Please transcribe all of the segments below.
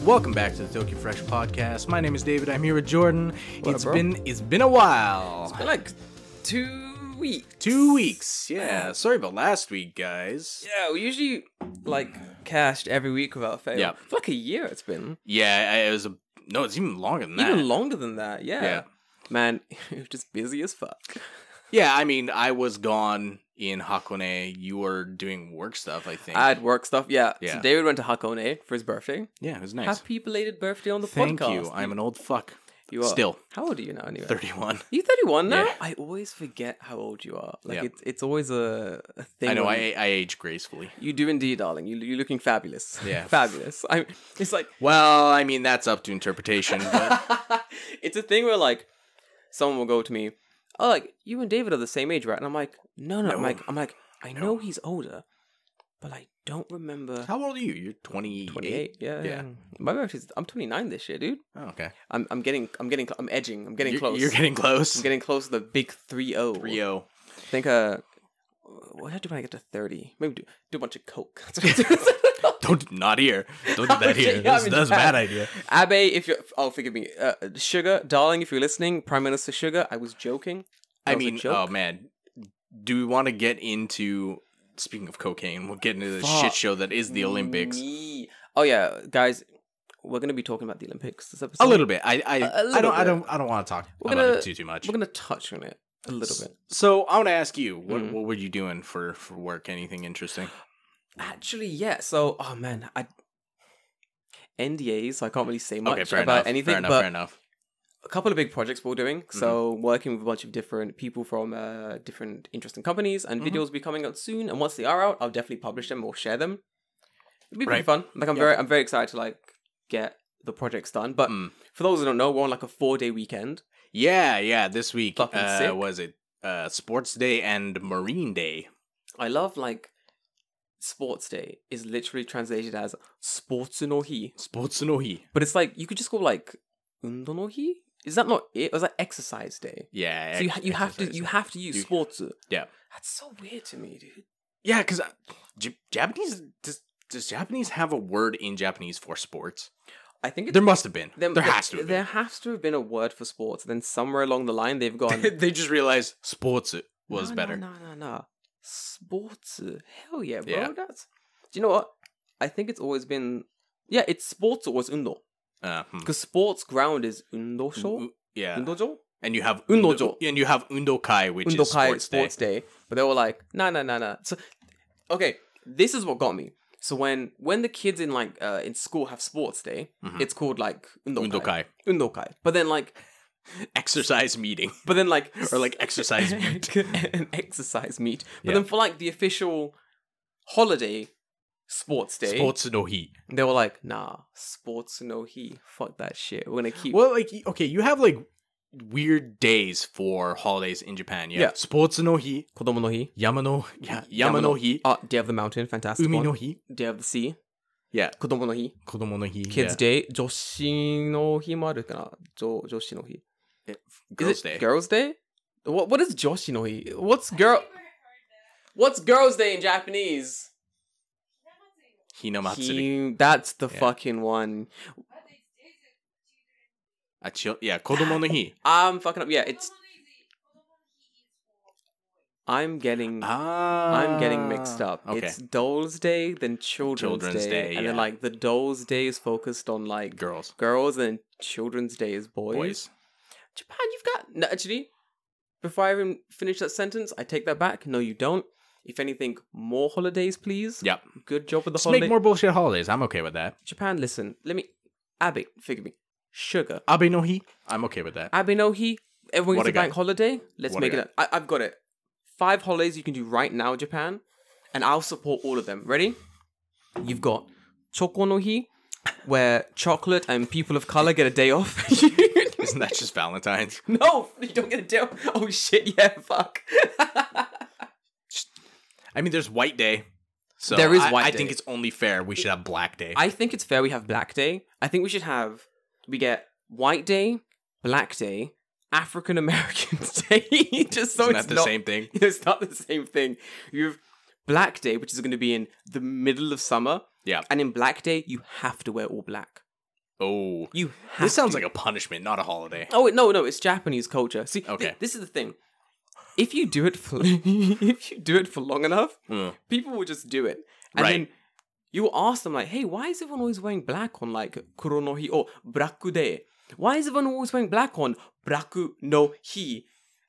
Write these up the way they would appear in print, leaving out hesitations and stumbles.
Welcome back to the Tokyo Fresh podcast. My name is David. I'm here with Jordan. What up, bro? It's been a while. It's been like 2 weeks. 2 weeks. Yeah. Sorry about last week, guys. Yeah, we usually cashed every week without fail. Yeah. For like a year it's been. Yeah, it's even longer than that. Even longer than that, yeah. Yeah. Man, it was just busy as fuck. Yeah, I mean, I was gone in Hakone. You were doing work stuff, I think. I had work stuff, yeah. Yeah. So David went to Hakone for his birthday. Yeah, it was nice. Happy belated birthday on the Thank podcast. you. I'm an old fuck. You are. Still. How old are you now anyway? 31. You 31 now? Yeah. I always forget how old you are. Like Yeah. it's always a thing. I know, when I age gracefully. You do indeed, darling. You're looking fabulous. Yeah. Fabulous. It's like Well, I mean, that's up to interpretation, but it's a thing where like someone will go to me, oh, like you and David are the same age, right? And I'm like, no. No. I'm like, I know he's older, but I don't remember. how old are you? You're 28? 28. Yeah. Yeah. My birthday's I'm 29 this year, dude. Oh, okay. I'm edging. I'm getting close. You're getting close. I'm getting close to the big 3-0. 3-0. I think what should I do when I get to 30? Maybe do a bunch of coke. Not here. Don't do that here. Yeah, That's a bad idea. Abe, if you're forgive me, Sugar, darling, if you're listening, Prime Minister Sugar, I was joking. I That was a mean, joke. oh man, do we want to get into? Speaking of cocaine, we'll get into the Fuck shit show that is the Olympics. Me. Oh yeah, guys, we're gonna be talking about the Olympics this episode. A little bit. I little don't bit. I don't want to talk We're about gonna- it too much. We're gonna touch on it a little bit. So I want to ask you, what Mhm. what were you doing for work? Anything interesting? Actually, yeah. So, oh man, NDAs, so I can't really say much Okay, fair about enough. anything. Fair enough. but Fair enough. a couple of big projects we're doing. So working with a bunch of different people from different interesting companies, and videos will be coming out soon. And once they are out, I'll definitely publish them or share them. It'll be pretty Right. fun. Like I'm very excited to like get the projects done. But for those who don't know, we're on like a 4-day weekend. Yeah. This week, Fucking sick. was it Sports Day and Marine Day? I love like Sports Day is literally translated as Sports no hi, Sports no hi. but it's like you could just go like Undo no hi. Is that not it? Or is that Exercise Day? Yeah. So you have to use You- sports. Yeah. That's so weird to me, dude. Yeah, because Japanese does Japanese have a word in Japanese for sports? I think There must have been. There there has to have There been. has to have been a word for sports. Then somewhere along the line, they've gone. They just realized sports was better. No. Sports. Hell yeah, bro. Yeah. Do you know what? I think it's always been. Yeah, it's sports or it's undo. Because sports ground is undosho. Yeah. Undojo? And you have Undojo. and you have undokai, which is Undokai sports day. Day. But they were like, nah. So, okay, this is what got me. So when the kids in like in school have sports day, it's called like Undokai. Undokai. But then like Exercise meeting. or like exercise meet. an exercise meet. But Yeah. then for like the official holiday sports day, Sports no hi. they were like, nah, sports no hi. Fuck that shit. We're gonna keep Well, like okay, you have like weird days for holidays in Japan. Yeah. Yeah. Sports no hi, Kodomo no hi. Yama no hi, Day of the mountain, fantastic Umi one. no hi. Day of the sea, Yeah. Kodomo no hi. Kodomo no hi. Kids Day, Joshi no hi もあるかな? Joshi no hi. Yeah. Is Girls' it Day. Girls' Day? What is Joshi no hi? What's Girls' Day in Japanese? Hinamatsuri. That's the Yeah. fucking one. Yeah, Kodomo no hi. I'm fucking up. Yeah, it's. I'm getting mixed up. Okay. It's Dolls' Day, then Children's Day, and then yeah. like the Dolls' Day is focused on like Girls. and Children's Day is boys. Boys. Japan, you've got no, actually. Before I even finish that sentence, I take that back. No, you don't. If anything, more holidays, please. Yep. Good job with the Just holiday. make more bullshit holidays. I'm okay with that. Japan, listen. Let me. Abe, forgive me. Sugar. Abe no hi. I'm okay with that. Abe no hi. Everyone What gets I a bank got? holiday. Let's What make I it. I've got it. 5 holidays you can do right now, Japan, and I'll support all of them. Ready? You've got Choko no hi, where chocolate and people of color get a day off. Isn't that just Valentine's? No, you don't get a day off. Oh shit! Yeah, fuck. I mean, there's White Day. So There is White I Day. think it's only fair we should have Black Day. I think it's fair we have Black Day. I think we get White Day, Black Day, African Americans Day. Just so Isn't it's that the not, same thing? It's not the same thing. You have Black Day, which is going to be in the middle of summer. Yeah. And in Black Day, you have to wear all black. Oh, You have this sounds to. like a punishment, not a holiday. Oh no, it's Japanese culture. See, Okay. this is the thing. If you do it for if you do it for long enough, Mm. people will just do it, and Right. then you will ask them like, "Hey, why is everyone always wearing black on like Kuro no Hi or Braku Day? Why is everyone always wearing black on Braku no Hi?"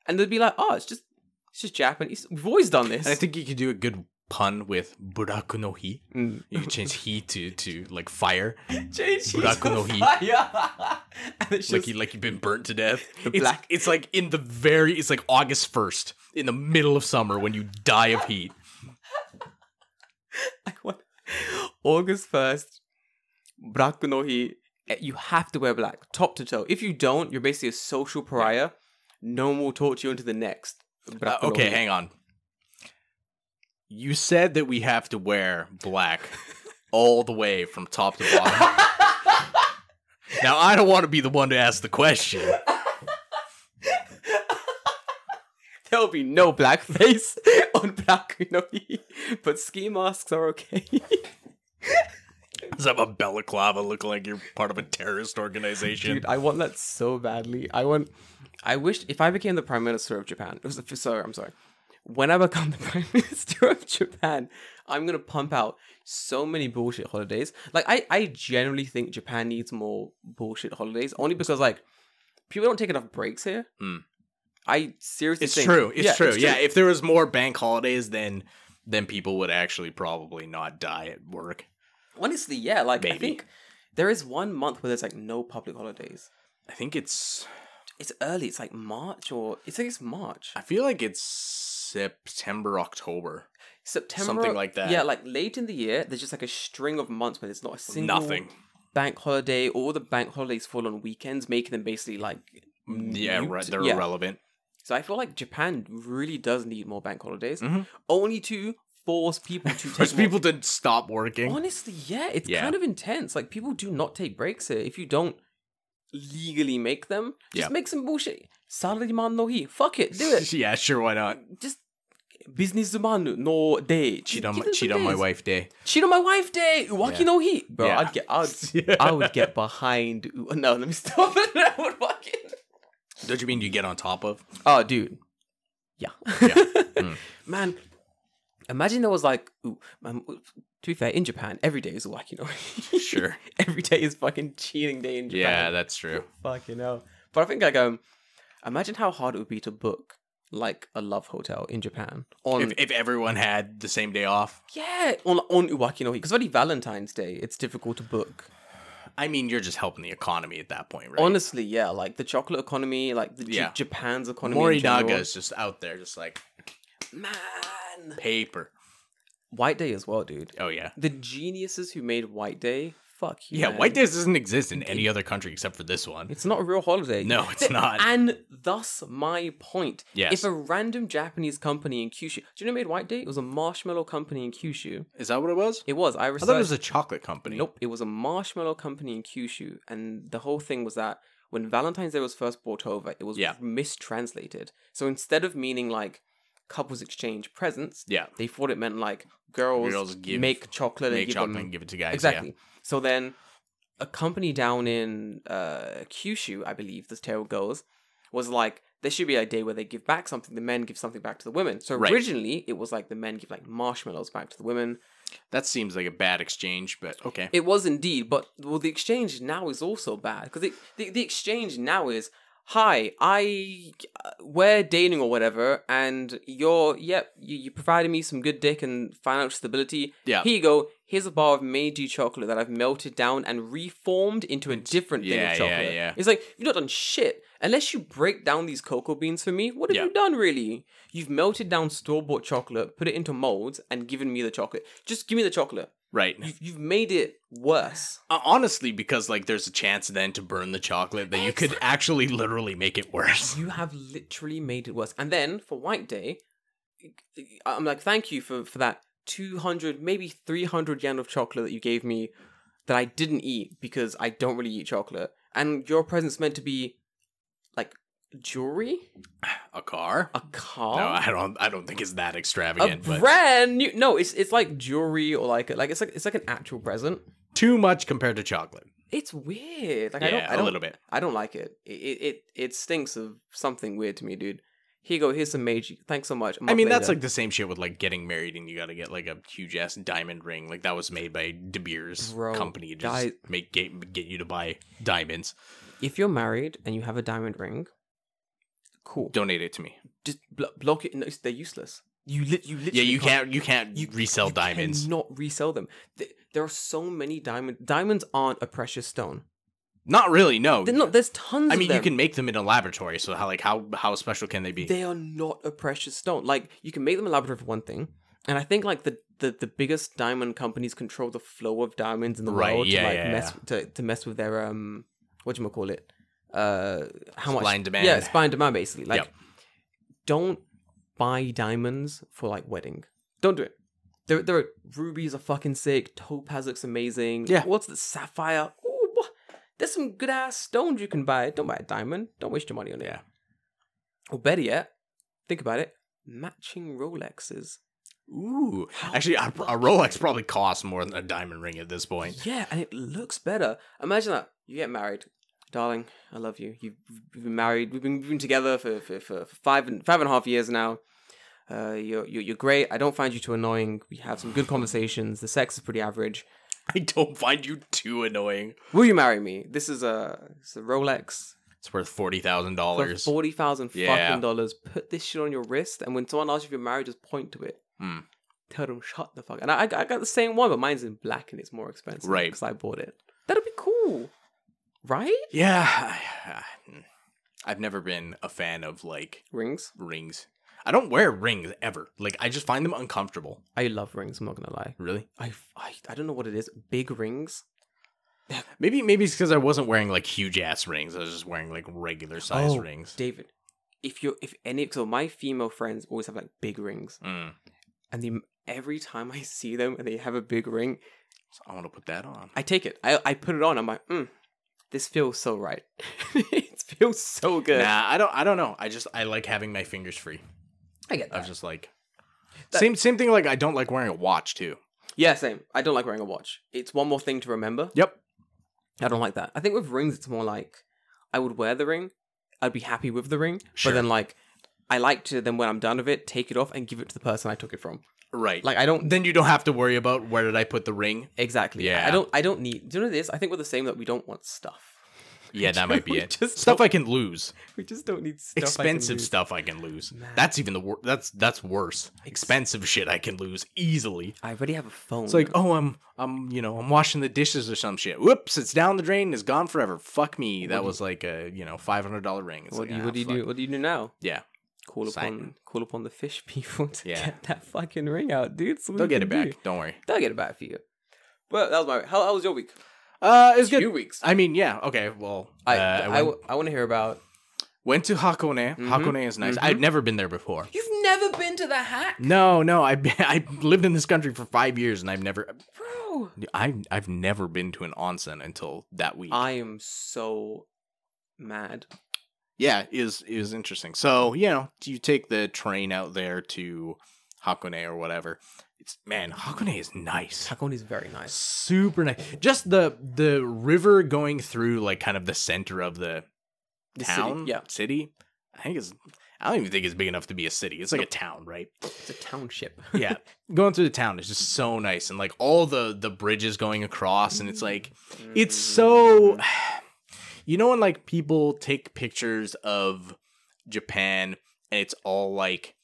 And they'll be like, "Oh, it's just Japanese. We've always done this." And I think you could do a good pun with buraku no hi. Mm. You could change hi to like fire. Change Buraku no hi. fire. And it's Like just, you've been burnt to death. The It's, black- it's like it's like August 1st in the middle of summer when you die of heat. I want August 1st, Braku no Hi. You have to wear black, top to toe. If you don't, you're basically a social pariah. No one will talk to you into the next. Braku no Okay, Hi. hang on. You said that we have to wear black all the way from top to bottom. Now, I don't want to be the one to ask the question. There will be no blackface on Braku no Hi, but ski masks are okay. Does that have a balaclava looking like you're part of a terrorist organization? Dude, I want that so badly. I wish if I became the Prime Minister of Japan. I'm sorry. When I become the Prime Minister of Japan, I'm gonna pump out so many bullshit holidays. Like I generally think Japan needs more bullshit holidays, only because like people don't take enough breaks here. Hmm. I seriously It's think true. It's true. it's Yeah, if there was more bank holidays, then people would actually probably not die at work. Honestly, yeah. Like I Maybe. think there is 1 month where there's like no public holidays. I think it's early. It's like March or it's March. I feel like it's September, October. September, Something like that. Yeah, like late in the year, there's just like a string of months where there's not a single Nothing. bank holiday. All the bank holidays fall on weekends, making them basically like Yeah, mute. right. They're Yeah. irrelevant. So I feel like Japan really does need more bank holidays, Mhm. only to force people to Force take more. people to stop working. Honestly, yeah, it's Yeah. kind of intense. Like people do not take breaks here. If you don't legally make them, just Yeah. make some bullshit. Salariman no hi, fuck it, do it. Yeah, sure, why not? Just businessman no day. Cheat Give on them some my days. wife day. Cheat on my wife day. Uwaki Yeah. no hi. Bro, Yeah. I would get behind. No, let me stop it. I would fucking. Don't you mean you get on top of? Oh, dude. Yeah. Mm. Man, imagine there was like, man, to be fair, in Japan, every day is Uwaki no hi. Sure. Every day is fucking cheating day in Japan. Yeah, that's true. Fucking hell. But I think like imagine how hard it would be to book like a love hotel in Japan on If everyone had the same day off. on Uwaki no hi, because only Valentine's Day it's difficult to book. I mean, you're just helping the economy at that point, right? Honestly, yeah, like the chocolate economy, like the Yeah. Japan's economy. in general. Morinaga is just out there, just like Man, paper. White Day as well, dude. Oh, yeah. The geniuses who made White Day, fuck you. Yeah, man. White Days doesn't exist in any other country except for this one. It's not a real holiday. No, it's not. And thus my point. Yes. If a random Japanese company in Kyushu, do you know who made White Day? It was a marshmallow company in Kyushu. Is that what it was? It was. I I researched. thought it was a chocolate company. Nope, it was a marshmallow company in Kyushu, and the whole thing was that when Valentine's Day was first brought over, it was Yeah. mistranslated. So instead of meaning like couples exchange presents, Yeah. they thought it meant like girls, Girls give- make chocolate and Make give chocolate them and give it to guys. exactly. So then, a company down in Kyushu, I believe, this tale goes, was like there should be a day where they give back something. The men give something back to the women. So Right. originally, it was like the men give like marshmallows back to the women. Yeah. That seems like a bad exchange, but okay. It was indeed, but well, the exchange now is also bad because the exchange now is, hi, we're dating or whatever, and you provided me some good dick and financial stability. Yeah. Here you go. Here's a bar of Meiji chocolate that I've melted down and reformed into a different thing Yeah, of yeah, chocolate. yeah. It's like you've not done shit unless you break down these cocoa beans for me. What have Yeah. you done really? You've melted down store-bought chocolate, put it into molds, and given me the chocolate. Just give me the chocolate. Right. You've made it worse. Honestly, because like there's a chance then to burn the chocolate that you could actually literally make it worse. You have literally made it worse. And then for White Day, I'm like, thank you for that 200, maybe 300 yen of chocolate that you gave me that I didn't eat because I don't really eat chocolate. And your present's meant to be like jewelry, A car? a car. No, I don't think it's that extravagant, a but brand new. No, it's like jewelry or like it's like an actual present. too much compared to chocolate. It's weird. Like Yeah, I don't a little bit. I don't like it. It stinks of something weird to me, dude. Here you go. Here's some Meiji. Thanks so much. I mean, that's like the same shit with like getting married and you got to get like a huge ass diamond ring. Like that was made by De Beers Bro, company to just guys- get you to buy diamonds. if you're married and you have a diamond ring, cool. Donate it to me. Just block it. No, they're useless. You literally Yeah, you can't resell diamonds. Cannot resell them. There are so many diamonds aren't a precious stone. Not really, no. They're not. There's tons. I mean, of them. you can make them in a laboratory. So how special can they be? They are not a precious stone. Like you can make them in a laboratory for one thing, and I think like the biggest diamond companies control the flow of diamonds in the Right, world yeah, to like yeah, mess to mess with their whatchamacallit, how much Supply and demand. Yeah, supply and demand basically. Like Yep. don't buy diamonds for like wedding. Don't do it. There are rubies are fucking sick. Topaz looks amazing. Yeah. What's the sapphire? Ooh, there's some good ass stones you can buy. Don't buy a diamond. Don't waste your money on it. Yeah. Or better yet, think about it. Matching Rolexes. Ooh, actually, a Rolex probably costs more than a diamond ring at this point. Yeah, and it looks better. Imagine that. You get married. Darling, I love you. You've been married. We've been together for 5.5 years now. You're great. I don't find you too annoying. We have some good conversations. The sex is pretty average. I don't find you too annoying. Will you marry me? This is a Rolex It's worth $40,000. for $40,000 Yeah. fucking dollars. Put this shit on your wrist, and when someone asks you if you're married, just point to it. Hmm. Tell them shut the fuck. And I got the same one, but mine's in black and it's more expensive. Right. Because I bought it. That'd be cool, right? Yeah, I've never been a fan of like Rings. rings. I don't wear rings ever. Like I just find them uncomfortable. I love rings. I'm not gonna lie. Really? I don't know what it is. Big rings. Maybe it's because I wasn't wearing like huge ass rings. I was just wearing like regular size rings. David, so my female friends always have like big rings, Mm. and every time I see them and they have a big ring, So I want to put that on. I take it. I put it on. I'm like, this feels so right. It feels so good. Nah, I don't know. I like having my fingers free. I get I that. was just like same thing. Like I don't like wearing a watch too. Yeah, same. I don't like wearing a watch. It's one more thing to remember. Yep. I don't like that. I think with rings, it's more like I would wear the ring. I'd be happy with the ring. Sure. But then like I like to then when I'm done with it, take it off and give it to the person I took it from. Right. Like I don't Then you don't have to worry about where did I put the ring. exactly. Yeah. I don't need. Do you know what it is? I think we're the same that we don't want stuff. Yeah, that might be We it. just Stuff don't- I can lose. We just don't need stuff. Expensive stuff I can lose. Man. That's even the that's worse. Expensive shit I can lose easily. I already have a phone. It's like, oh, I'm washing the dishes or some shit. Whoops, it's down the drain. It's gone forever. Fuck me. That was like a $500 ring. It's what like, do you do? What do you do now? Yeah, Call Sign. upon the fish people to Yeah. get that fucking ring out, dude. So they'll we get it can back. do. Don't worry. They'll get it back for you. But that was my. How was your week? It's good. 2 weeks. I mean, yeah. Okay. Well, I want to hear about. went to Hakone. Hakone is nice. I'd never been there before. You've never been to the Hack, No. I lived in this country for 5 years and I've never. bro. I've never been to an onsen until that week. I am so mad. Yeah, it was interesting. So, you take the train out there to Hakone or whatever. Hakone is nice. Hakone is very nice. Super nice. Just the river going through like kind of the center of the town, City, yeah. city. I don't even think it's big enough to be a city. It's like a town, right? It's a township. Yeah. Going through the town is just so nice. And like all the bridges going across and it's like it's so when like people take pictures of Japan and it's all like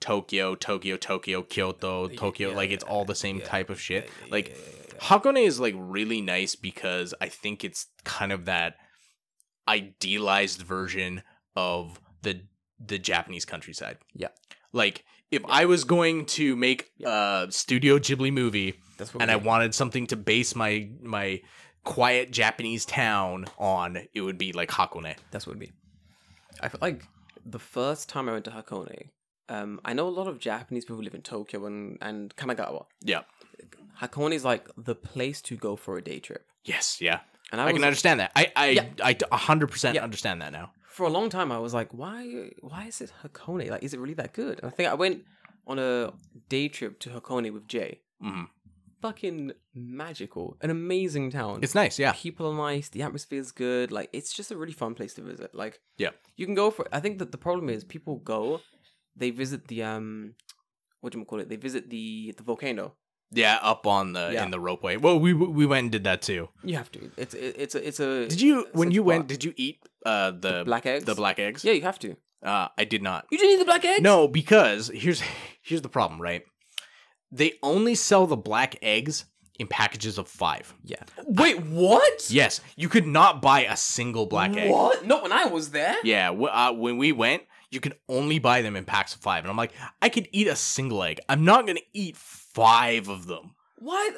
Tokyo, Kyoto, Tokyo, like it's all the same type of shit. Like Hakone is like really nice because I think it's kind of that idealized version of the Japanese countryside. Yeah. Like if I was going to make a Studio Ghibli movie That's what and I wanted something to base my quiet Japanese town on, it would be like Hakone. That's what it would be. I feel like the first time I went to Hakone, I know a lot of Japanese people live in Tokyo and Kanagawa. Yeah. Hakone is like the place to go for a day trip. Yes, yeah. And I can understand that. I 100% Yeah. understand that now. For a long time, I was like, why is it Hakone? Like, is it really that good? And I think I went on a day trip to Hakone with Jay. Mm-hmm. fucking magical. An amazing town. It's nice, yeah. People are nice. The atmosphere is good. Like, it's just a really fun place to visit. Like, Yeah. you can go for. I think that the problem is people go, they visit the what do you call it? They visit the volcano. Yeah, up on the in the ropeway. Well, we went and did that too. You have to. It's a. Did you when such you a went? spot. Did you eat the Black eggs? The black eggs? Yeah, you have to. I did not. You didn't eat the black eggs? No, because here's the problem, right? They only sell the black eggs in packages of 5. Yeah. Wait, what? Yes, you could not buy a single black egg. What? Not when I was there. Yeah, when we went, you could only buy them in packs of 5, and I'm like, I could eat a single egg. I'm not gonna eat 5 of them. Why?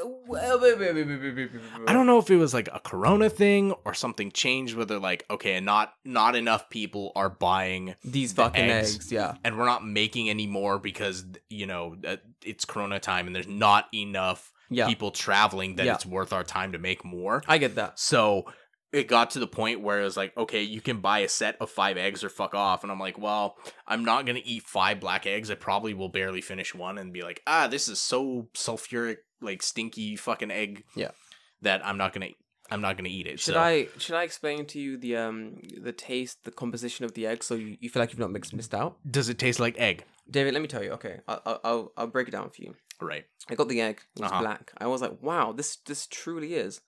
I don't know if it was like a Corona thing or something changed where they're like, okay, not enough people are buying These the fucking eggs. Yeah. and we're not making any more because it's Corona time and there's not enough Yeah. people traveling that Yeah. it's worth our time to make more. I get that. So it got to the point where it was like, okay, you can buy a set of 5 eggs or fuck off. And I'm like, well, I'm not going to eat 5 black eggs. I probably will barely finish one and be like, this is so sulfuric, like stinky fucking egg. Yeah. That I'm not going to eat it. Should I explain to you the taste, the composition of the egg, so you feel like you've not missed out? Does it taste like egg? David, let me tell you. Okay, I'll break it down for you. Right. I got the egg. It was Uh-huh. black. I was like, wow, this truly is.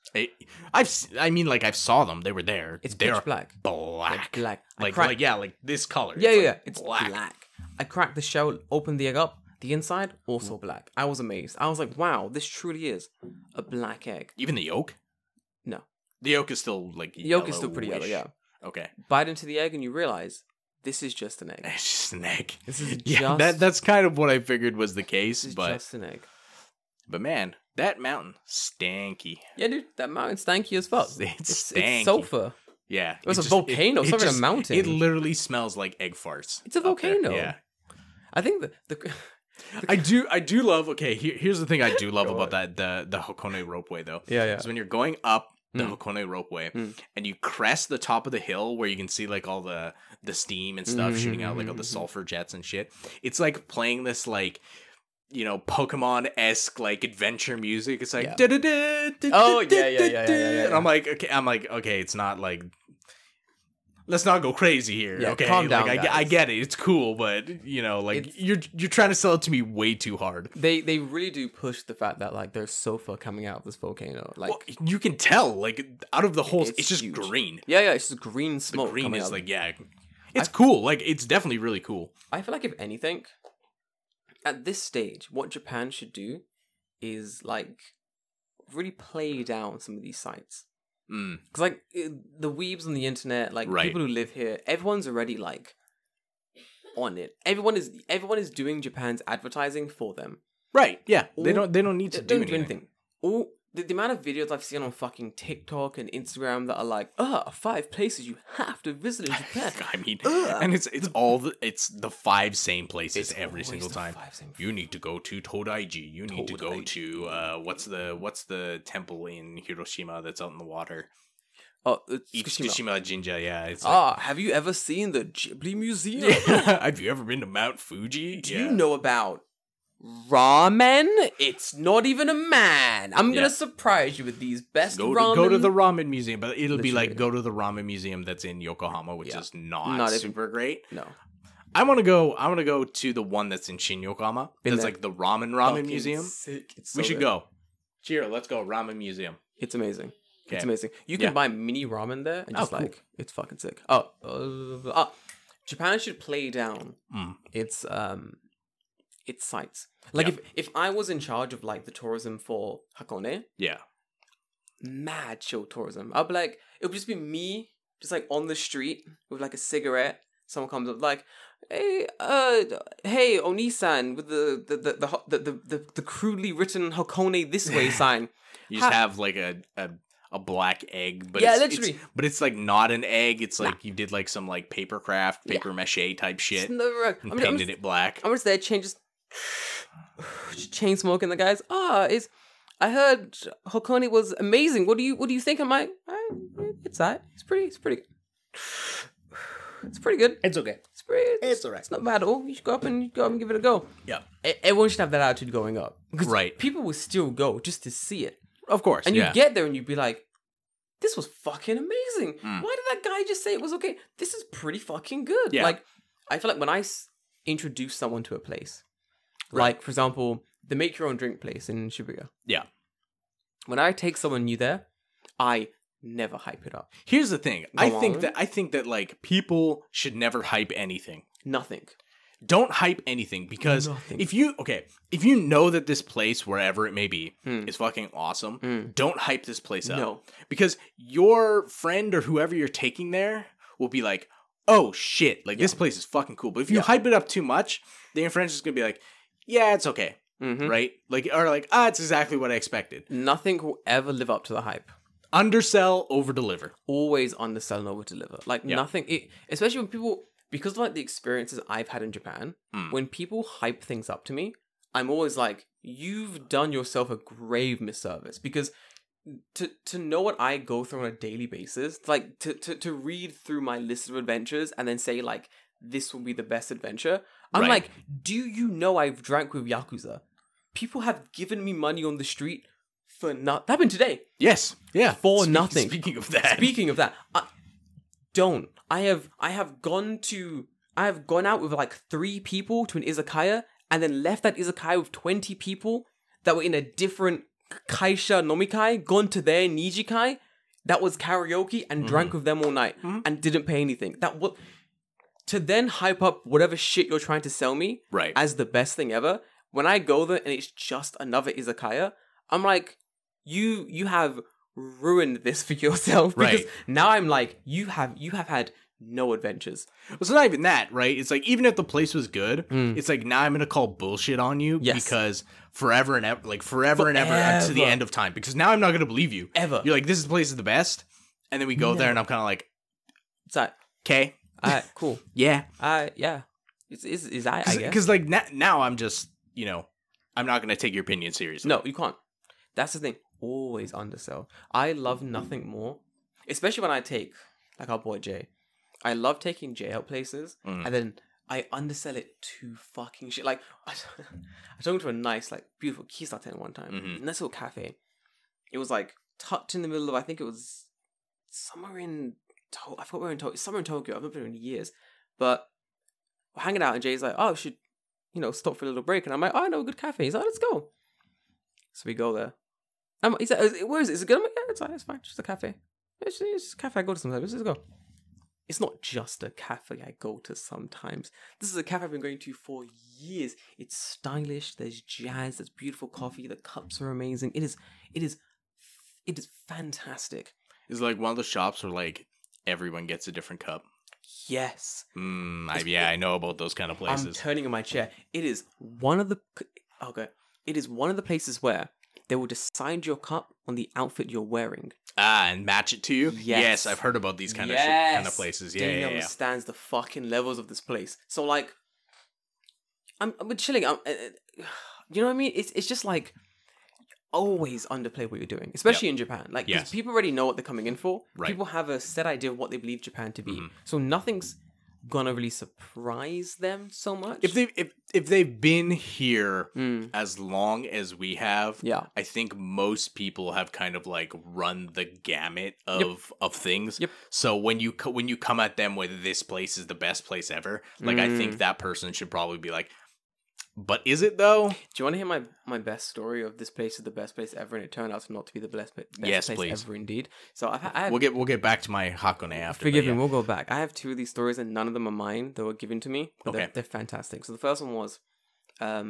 I've saw them. They were there. It's They're pitch black. black. They're black. Like this color. Yeah, It's yeah, like it's black. I cracked the shell, opened the egg up. The inside also black. I was amazed. I was like, wow, this truly is a black egg. Even the yolk? No, The yolk is still like the yolk is still pretty yellow. yellowish. Yeah. Okay. Bite into the egg and you realize this is just an egg. It's just an egg. This is Yeah, just. that's kind of what I figured was the case, This is but just an egg. man, that mountain stanky. Yeah, dude, that mountain's stanky as fuck. It's It's stanky. sulfur. Yeah. It was a volcano, it's not even a mountain. It literally smells like egg farts. It's a up there. volcano. Yeah. I think the I do love. Okay, here's the thing I do love about that the Hakone ropeway though. Yeah. Is when you're going up the Hakone ropeway and you crest the top of the hill where you can see like all the steam and stuff shooting out, like all the sulfur jets and shit. It's like playing this like Pokemon-esque like adventure music. It's like Oh, yeah. and I'm like okay, it's not like. Let's not go crazy here. Yeah, okay, calm down, like I guys. get it. It's cool, but you're trying to sell it to me way too hard. They really do push the fact that like there's sulfur coming out of this volcano. Like Well, you can tell, like out of the holes, It's it's just huge. green. yeah, it's just green The smoke. green coming is out. like it's cool. Like it's definitely really cool. I feel like if anything, at this stage, what Japan should do is like really play down some of these sites. Mm. Because like the weebs on the internet, like Right. people who live here, everyone's already like on it. Everyone is doing Japan's advertising for them. Right? Yeah. They All- don't need to They do don't anything. All the amount of videos I've seen on fucking TikTok and Instagram that are like, 5 places you have to visit in Japan. I mean, Ugh. and it's the 5 same places It's every always single the time. 5 same You need to go to Todaiji. You need to go Todaiji. to what's the temple in Hiroshima that's out in the water? Oh, it's Tsukushima. Tsukushima Jinja. Yeah. It's like, Have you ever seen the Ghibli Museum? have you ever been to Mount Fuji? Do you know about ramen? It's not even a man. I'm gonna Yeah. surprise you with these best Go ramen. to the ramen museum, but it'll be like Literally. go to the ramen museum that's in Yokohama, which Yeah. is not Not even- super great. No. I want to go to the one that's in Shin Yokohama. Been That's there. like the ramen Fucking museum. Sick. It's We so should good. go. Chiro, let's go ramen museum. It's amazing. It's Okay. amazing. You can Yeah. buy mini ramen there and Oh, just cool. like it's fucking sick. Japan should play down Mm. its sites. Like Yeah. if I was in charge of like the tourism for Hakone, Yeah. mad chill tourism. I'd be like, it would just be me, just like on the street with like a cigarette. Someone comes up like, hey, Oni-san, with the crudely written Hakone this way sign. You just Ha- have like a black egg, but Yeah, it's, literally. but it's like not an egg. It's Nah. like you did like some like paper craft, paper mache type shit, Just never- and I'm painted just- it black. I'm just there, just chain smoking. The guys, I heard Hakone was amazing. What do you think? I'm like, it's that. It's pretty good. It's pretty good. It's okay. It's It's alright. It's not bad at all. You should go up and give it a go. Yeah. Everyone should have that attitude going up. Because Right. people will still go just to see it. Of course. And you yeah. get there and you'd be like, this was fucking amazing. Mm. Why did that guy just say it was okay? This is pretty fucking good. Yeah. Like, I feel like when I introduce someone to a place, Right. like, for example, the make your own drink place in Shibuya. Yeah. When I take someone new there, I never hype it up. Here's the thing. Go I on. think that like people should never hype anything. Nothing. Don't hype anything because Nothing. if you know that this place, wherever it may be, is fucking awesome, don't hype this place up. No. Because your friend or whoever you're taking there will be like, oh shit, like this place is fucking cool. But if you hype it up too much, then your friend's just gonna be like, yeah, it's okay. Mhm. Right? Like, or like, it's exactly what I expected. Nothing will ever live up to the hype. Undersell, over deliver. Always undersell and over deliver. Like Yeah. nothing. Especially when people, because of like the experiences I've had in Japan, when people hype things up to me, I'm always like, you've done yourself a grave misservice. Because to know what I go through on a daily basis, like to read through my list of adventures and then say like, this will be the best adventure. I'm Right. like, do you know I've drank with Yakuza? People have given me money on the street for that happened today. Yes. Yeah. For nothing. Speaking of that. Speaking of that, I have gone out with like 3 people to an izakaya and then left that izakaya with 20 people that were in a different kaisha nomikai, gone to their nijikai that was karaoke and drank with them all night and didn't pay anything. That was to then hype up whatever shit you're trying to sell me Right. as the best thing ever. When I go there and it's just another izakaya, I'm like, you have ruined this for yourself. Because Right. now I'm like, you have had no adventures. Well, it's not even that, right? It's like, even if the place was good, it's like, now I'm going to call bullshit on you Yes. because forever and ever and to the end of time. Because now I'm not going to believe you. Ever. You're like, this place is the best. And then we go there and I'm kind of like, It's like, okay. cool. Yeah. Yeah. Is I guess. Because like now I'm just, I'm not going to take your opinion seriously. No, you can't. That's the thing. Always undersell. I love nothing more, especially when I take, like our boy Jay. I love taking Jay out places, and then I undersell it to fucking shit. Like, I took him to a nice, like, beautiful Kissaten one time. Nice little cafe. It was, like, tucked in the middle of, I think it was somewhere in, I forgot where in Tokyo, somewhere in Tokyo. I've not been there in years. But we're hanging out, and Jay's like, we should, stop for a little break. And I'm like, I know a good cafe. He's like, let's go. So we go there. He's like, where is it? Is it good? I'm like, yeah, it's fine. Just a cafe. It's just a cafe I go to sometimes. Let's go. It's not just a cafe I go to sometimes. This is a cafe I've been going to for years. It's stylish. There's jazz. There's beautiful coffee. The cups are amazing. It is fantastic. It's like one of those shops where like everyone gets a different cup. Yes. I know about those kind of places. I'm turning in my chair. It is one of the places where they will decide your cup on the outfit you're wearing. And match it to you? Yes. I've heard about these kind of places. Yeah, Daniel understands the fucking levels of this place. So like, I'm chilling. You know what I mean? It's just like, always underplay what you're doing, especially in Japan. Like, 'cause people already know what they're coming in for. Right. People have a set idea of what they believe Japan to be. So nothing's gonna really surprise them so much. If they've been here as long as we have, Yeah. I think most people have kind of like run the gamut of things. Yep. So when you come at them with this place is the best place ever, like I think that person should probably be like, but is it though? Do you want to hear my best story of this place is the best place ever, and it turned out to not to be the best Yes, place please. ever indeed. So I have, We'll get back to my Hakone after. forgive but me, we'll go back. I have 2 of these stories, and none of them are mine. They were given to me. But Okay. they're fantastic. So the first one was, a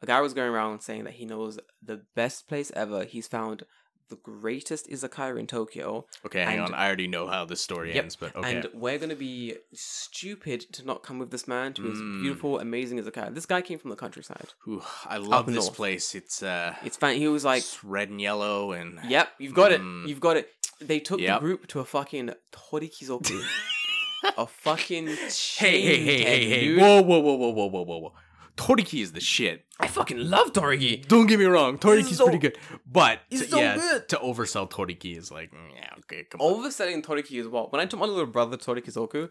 guy was going around saying that he knows the best place ever. He's found the greatest izakaya in Tokyo. Okay, hang and- on. I already know how this story ends, but okay. And we're going to be stupid to not come with this man to his beautiful, amazing izakaya. This guy came from the countryside. Ooh, I love this north. place. It's It's fan. He was like, it's red and yellow and yep, you've got it. You've got it. They took the Yep. group to a fucking Torikizoku. A fucking Hey, dude. Whoa. Toriki is the shit. I fucking love Toriki. Don't get me wrong, Toriki's so- pretty good, but it's so good. to oversell Toriki is like, yeah, okay, come on. Overselling Toriki as well. When I took my little brother Toriki Zoku,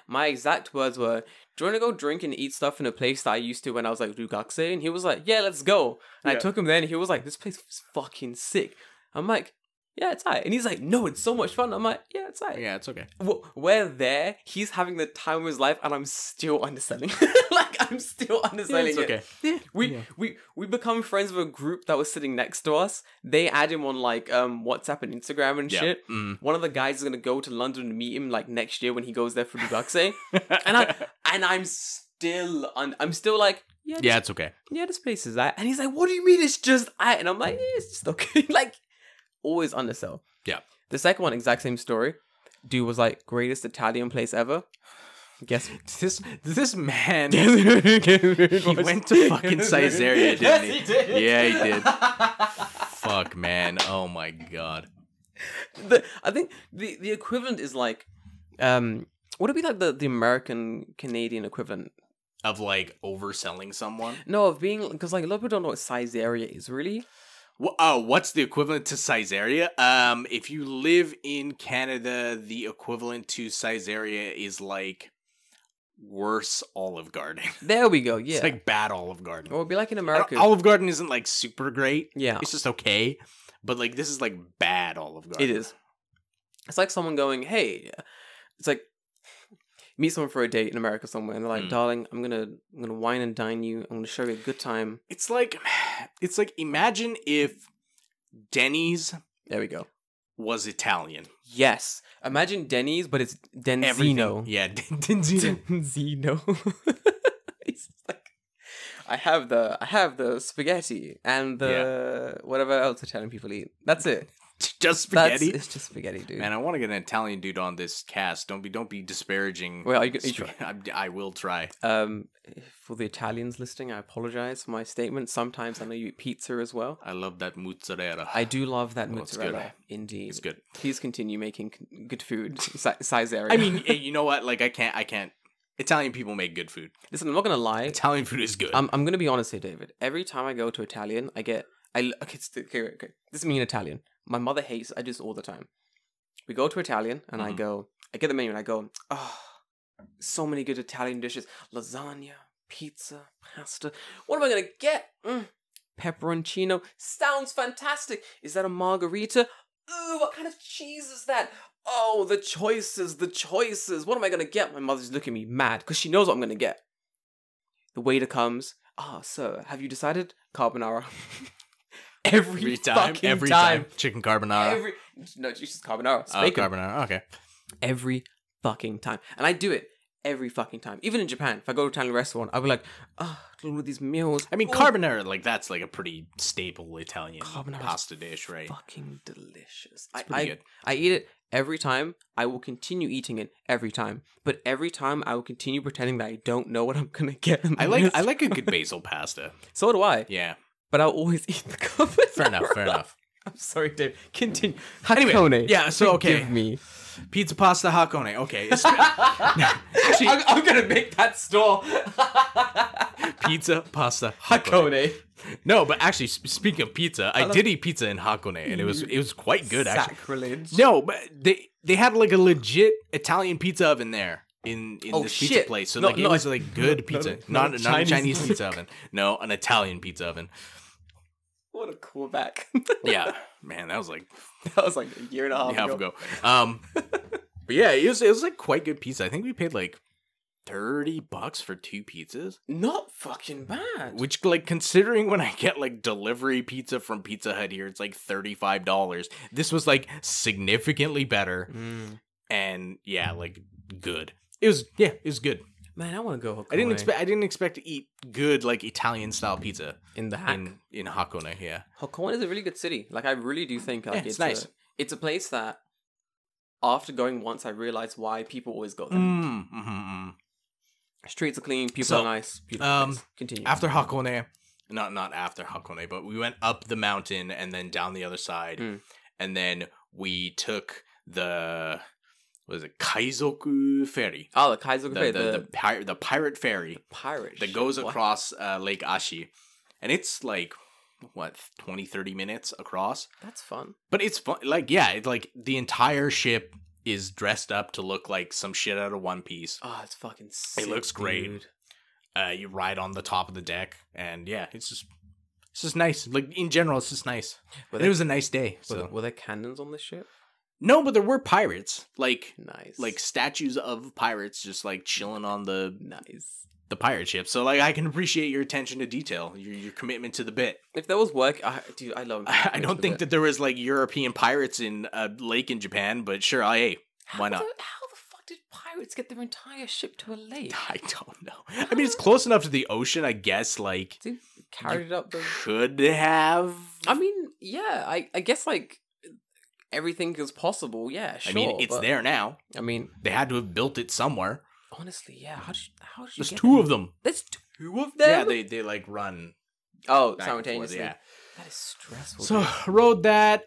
my exact words were, "Do you want to go drink and eat stuff in a place that I used to when I was like Rugakse?" And he was like, "Yeah, let's go." And I took him there, and he was like, "This place is fucking sick." I'm like, "Yeah, it's alright." And he's like, "No, it's so much fun." I'm like, "Yeah, it's alright." Yeah, it's okay. We're there. He's having the time of his life, and I'm still underselling. Like I'm still underselling it's it. okay. Yeah. We become friends with a group that was sitting next to us. They add him on like WhatsApp and Instagram and Yeah. shit. One of the guys is gonna go to London to meet him like next year when he goes there for Dugakse. and I'm still like, Yeah, it's okay. this place is that. And he's like, "What do you mean it's just I?" And I'm like, "It's just okay." Like always undersell. Yeah. The second one, exact same story. Dude was like, greatest Italian place ever. Guess This man, he went to fucking Caesarea, didn't he? Yes, he did. Yeah, he did. Fuck, man. Oh my god. I think the equivalent is like, would it be like the American Canadian equivalent? Of like overselling someone. No, of being, because like a lot of people don't know what Caesarea is really. What's the equivalent to Caesarea? If you live in Canada, the equivalent to Caesarea is like worse Olive Garden. There we go. Yeah, It's like bad Olive Garden. or it'd be like in America. Olive Garden isn't like super great. Yeah, It's just okay. But like this is like bad Olive Garden. it is. It's like someone going, "Hey," it's like meet someone for a date in America somewhere, and they're like, "Darling, I'm gonna wine and dine you. I'm gonna show you a good time." It's like imagine if Denny's There we go. was Italian. Yes, imagine Denny's, but it's Denzino. Everything. Yeah, Denzino. Denzino. It's like, I have the spaghetti and the whatever else Italian people eat. That's it. Just spaghetti. It's just spaghetti, dude. Man, I want to get an Italian dude on this cast. Don't be disparaging. Well, are you try? I will try. For the Italians listening, I apologize for my statement. Sometimes I know you eat pizza as well. I love that mozzarella. I do love that Oh, it's mozzarella. good. Indeed, It's good. Please continue making good food. Caesarea. I mean, you know what? Like, I can't. Italian people make good food. listen, I'm not gonna lie. Italian food is good. I'm gonna be honest here, David. Every time I go to Italian, okay. This is me in Italian. My mother hates. I do this all the time. We go to Italian, and I get the menu, and I go, "Oh, so many good Italian dishes: lasagna, pizza, pasta. What am I gonna get? Pepperoncino sounds fantastic. Is that a margarita? Ooh, what kind of cheese is that? Oh, the choices. What am I gonna get?" My mother's looking at me mad because she knows what I'm gonna get. The waiter comes. "Ah, sir, have you decided? Carbonara." Every time. Chicken carbonara. No, it's just carbonara. It's Oh, bacon. carbonara. Okay. Every fucking time. And I do it every fucking time. Even in Japan, if I go to an Italian restaurant, I'll be like, all of these meals. I mean, Ooh, carbonara, like, that's like a pretty staple Italian Carbonara's pasta dish, right? fucking delicious. It's pretty good. I eat it every time. I will continue eating it every time. But every time, I will continue pretending that I don't know what I'm gonna get. I like a good basil pasta. So do I. Yeah. But I'll always eat the carbonara. Fair enough. I'm sorry, Dave. Continue. Anyway, Hakone, yeah, so, okay. forgive me. Pizza, pasta, hakone. Okay. Actually, I'm gonna make that store. pizza, pasta, hakone. Hakone. No, but actually, speaking of pizza, I did eat pizza in Hakone, and it was quite good, actually. Sacrilege. No, but they had like a legit Italian pizza oven there in this pizza shit. place. So No, like no, it was like good pizza, not a Chinese Chinese pizza oven. No, an Italian pizza oven. What a callback. Yeah, man, that was like That was like a year and a half ago. But yeah, it was like quite good pizza. I think we paid like $30 for 2 pizzas, Not fucking bad. which like considering when I get like delivery pizza from Pizza Hut here, it's like $35. This was like significantly better, and yeah, like good. It was good. Man, I want to go Hakone. I didn't expect to eat good like Italian style pizza in the hack. in Hakone. Yeah, Hakone is a really good city. Like I really do think like, Yeah, it's nice. It's a place that after going once, I realized why people always go there. Streets are clean, people So, are nice. Beautiful place. Continue. after Hakone, not after Hakone, but we went up the mountain and then down the other side, and then we took the what is it? Kaizoku Ferry. Oh, the Kaizoku Ferry, The pirate ferry pirate that ship. goes What? across Lake Ashi. And it's like, what, 20, 30 minutes across? That's fun. But it's fun. Like, yeah, it's like the entire ship is dressed up to look like some shit out of One Piece. Oh, it's fucking sick, looks great. dude. You ride on the top of the deck, and yeah, it's just nice. Like, in general, it's just nice. Were And there, it was a nice day. were there cannons on this ship? No, but there were pirates. Like Nice. statues of pirates just like chilling on the Nice. pirate ship. So like I can appreciate your attention to detail, your commitment to the bit. If there was work, dude, I love. I don't think that there was like European pirates in a lake in Japan, but sure, hey, why not? How the fuck did pirates get their entire ship to a lake? I don't know. I mean, it's close enough to the ocean, I guess. Like, Dude, carried it up the. could have. I mean, yeah, I guess like everything is possible. Yeah, sure. I mean, it's but- there now. I mean, They had to have built it somewhere. honestly, yeah. How did you There's get two them? of them. There's two of them. Yeah, they like run Oh, back and forth, simultaneously. yeah. That is stressful. So dude. rode that.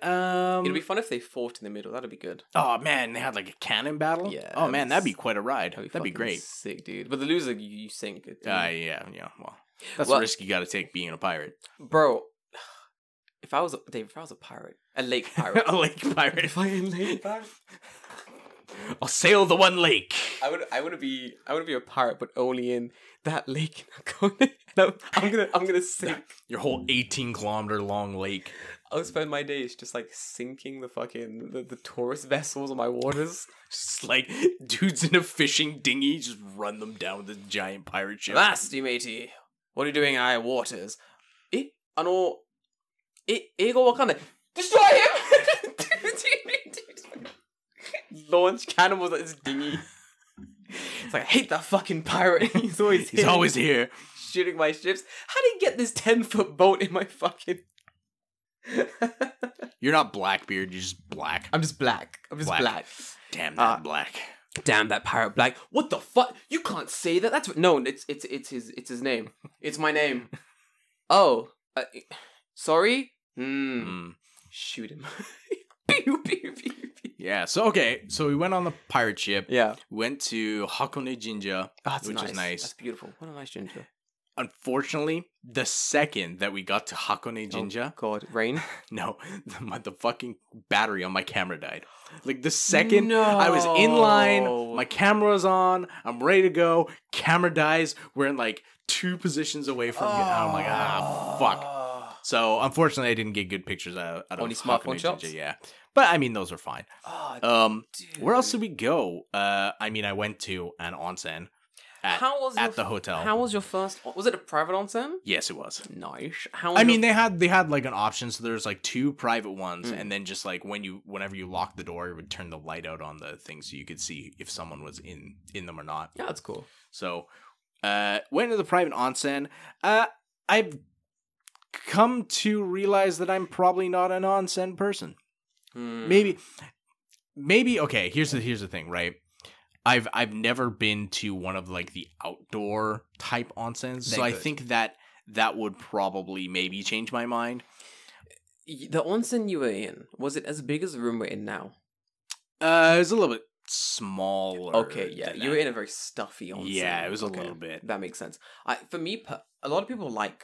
It'd be fun if they fought in the middle. That'd be good. Oh man, they had like a cannon battle. Yeah, Oh man, that'd be that's- quite a ride. That'd be, That'd be fucking great. sick, dude. But the loser, you sink it, dude. Yeah. Well, that's Well- the risk you got to take being a pirate. Bro. If I was a pirate, a lake pirate, A lake pirate. if I am a lake pirate, I'll sail the one lake. I would be a pirate, but only in that lake in Hakone. No, I'm gonna sink. Your whole 18-kilometer long lake. I'll spend my days just like sinking the tourist vessels on my waters. Just like dudes in a fishing dinghy, just run them down with a giant pirate ship. Nasty matey, what are you doing in our waters? Ego wakanda. Destroy him! Launch cannonballs at his dinghy. It's like, I hate that fucking pirate. He's always He's always here. shooting my ships. How did he get this 10-foot boat in my fucking... You're not Blackbeard, you're just black. I'm just black. Black. Damn that black. Damn that pirate black. What the fuck? You can't say that. That's what... No, it's his name. It's my name. Oh. Sorry? Shoot him. Pew, pew, pew, pew. Yeah, so we went on the pirate ship. Yeah. Went to Hakone Jinja, That's which nice. is nice. That's beautiful. What a nice ginger. Unfortunately, the second that we got to Hakone Jinja, God, rain. no, the fucking battery on my camera died. Like the second I was in line, my camera was on, I'm ready to go, camera dies, we're in like 2 positions away from it. And I'm like, fuck. So unfortunately, I didn't get good pictures out of Only smartphone Hakone shots? Jinja, yeah. But I mean, those are fine. Oh, Where else did we go? I mean, I went to an onsen at the hotel. How was your first? Was it a private onsen? Yes, it was. Nice. How? I mean, they had like an option, so there's like 2 private ones, and then just like whenever you lock the door, it would turn the light out on the thing, so you could see if someone was in them or not. Yeah, that's cool. So, went to the private onsen. I've come to realize that I'm probably not an onsen person. Maybe. Okay. Here's the thing, right? I've never been to one of like the outdoor type onsens, so I think that would probably maybe change my mind. The onsen you were in, was it as big as the room we're in now? It was a little bit smaller. Okay, yeah, than you were that. in a very stuffy onsen. Yeah, it was a Okay, little bit. That makes sense. For me, a lot of people like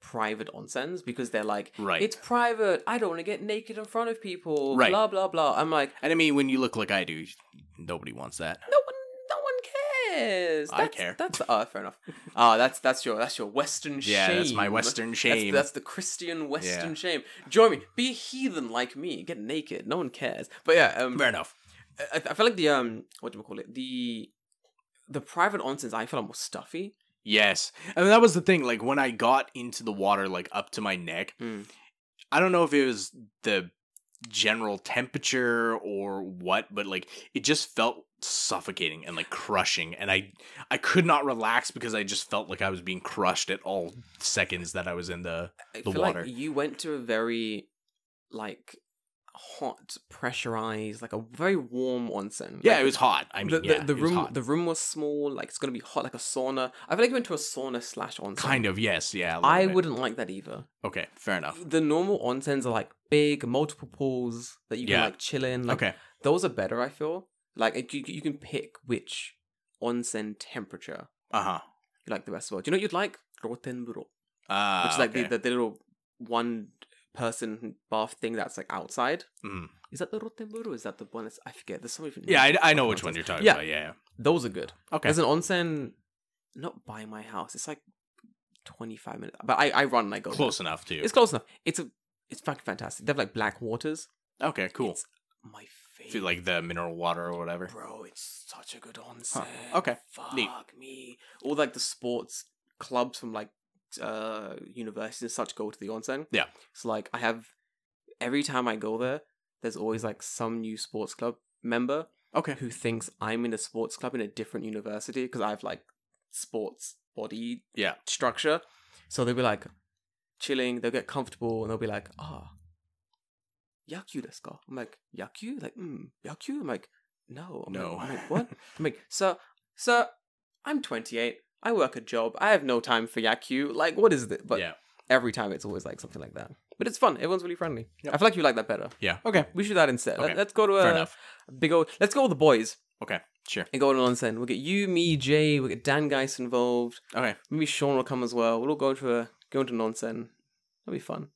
private onsens because they're like, Right. it's private. I don't want to get naked in front of people. Right. Blah blah blah. I'm like, And I mean, when you look like I do, nobody wants that. no one cares. I care. That's fair enough. That's your Western shame. Yeah, that's my Western shame. That's the Christian Western shame. Join me. Be a heathen like me. Get naked. No one cares. But yeah, Fair enough. I feel like the what do we call it? The private onsens I feel are more stuffy. Yes. I mean, that was the thing. Like, when I got into the water, like, up to my neck, I don't know if it was the general temperature or what, but, like, it just felt suffocating and, like, crushing. And I could not relax because I just felt like I was being crushed at all seconds that I was in the feel water. like you went to a very, like, hot, pressurized, like a very warm onsen. Yeah, Like, it was hot. I mean, the it was room hot. the room was small, like it's gonna be hot like a sauna. I feel like you went to a sauna / onsen. Kind of, yes, yeah. a little I bit. wouldn't like that either. Okay, fair enough. The normal onsens are like big, multiple pools that you can Yeah. like chill in. Like, Okay. those are better, I feel. Like you can pick which onsen temperature Uh-huh. you like the best of all. Do you know what you'd like? Rotenburo. Which is like Okay. the little one person bath thing that's like outside. Mhm. Is that the Rotenburo? Or is that the one that's I forget. There's so many different Yeah, names I for know fucking which one onsens. you're talking Yeah. about. Yeah. Those are good. Okay. There's an onsen not by my house. It's like 25 minutes. But I run and I go. Close enough too. It's close enough. It's fucking fantastic. They have like black waters. Okay, cool. It's my favorite. Feel like the mineral water or whatever. Bro, it's such a good onsen. Okay. Fuck Neat. me. All like the sports clubs from like universities and such go to the onsen. Yeah. So like I have every time I go there, there's always like some new sports club member Okay. who thinks I'm in a sports club in a different university because I have like sports body Yeah. structure. So they'll be like chilling, they'll get comfortable and they'll be like, Yakyu desu ka? I'm like, Yakyu? Like, Yakyu? I'm like, no. No. I'm like, what? I'm like, sir, I'm 28. I work a job. I have no time for Yakyu. Like, what is it? But yeah. every time it's always like something like that. But it's fun. Everyone's really friendly. Yep. I feel like you like that better. Yeah. Okay. We should do that instead. Okay. Let's go to Fair a enough. big old. Let's go with the boys Okay. Sure. and go to an onsen. We'll get you, me, Jay. We'll get Dan Geis involved. Okay. Maybe Sean will come as well. We'll all go into an onsen. It'll be fun.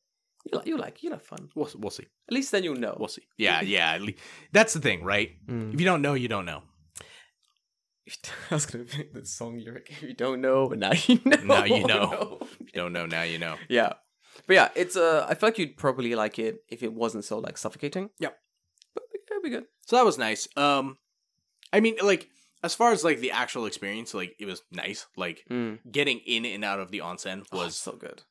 You'll have fun. We'll see. At least then you'll know. We'll see. Yeah. That's the thing, right? Mm. If you don't know, you don't know. I was gonna pick the song lyric. If you don't know, but now you know. Now you know. If you don't know, now you know. Yeah, but yeah, it's I feel like you'd probably like it if it wasn't so like suffocating. Yep. But it'll be good. So that was nice. I mean, like, as far as like the actual experience, like it was nice. Like getting in and out of the onsen was so good.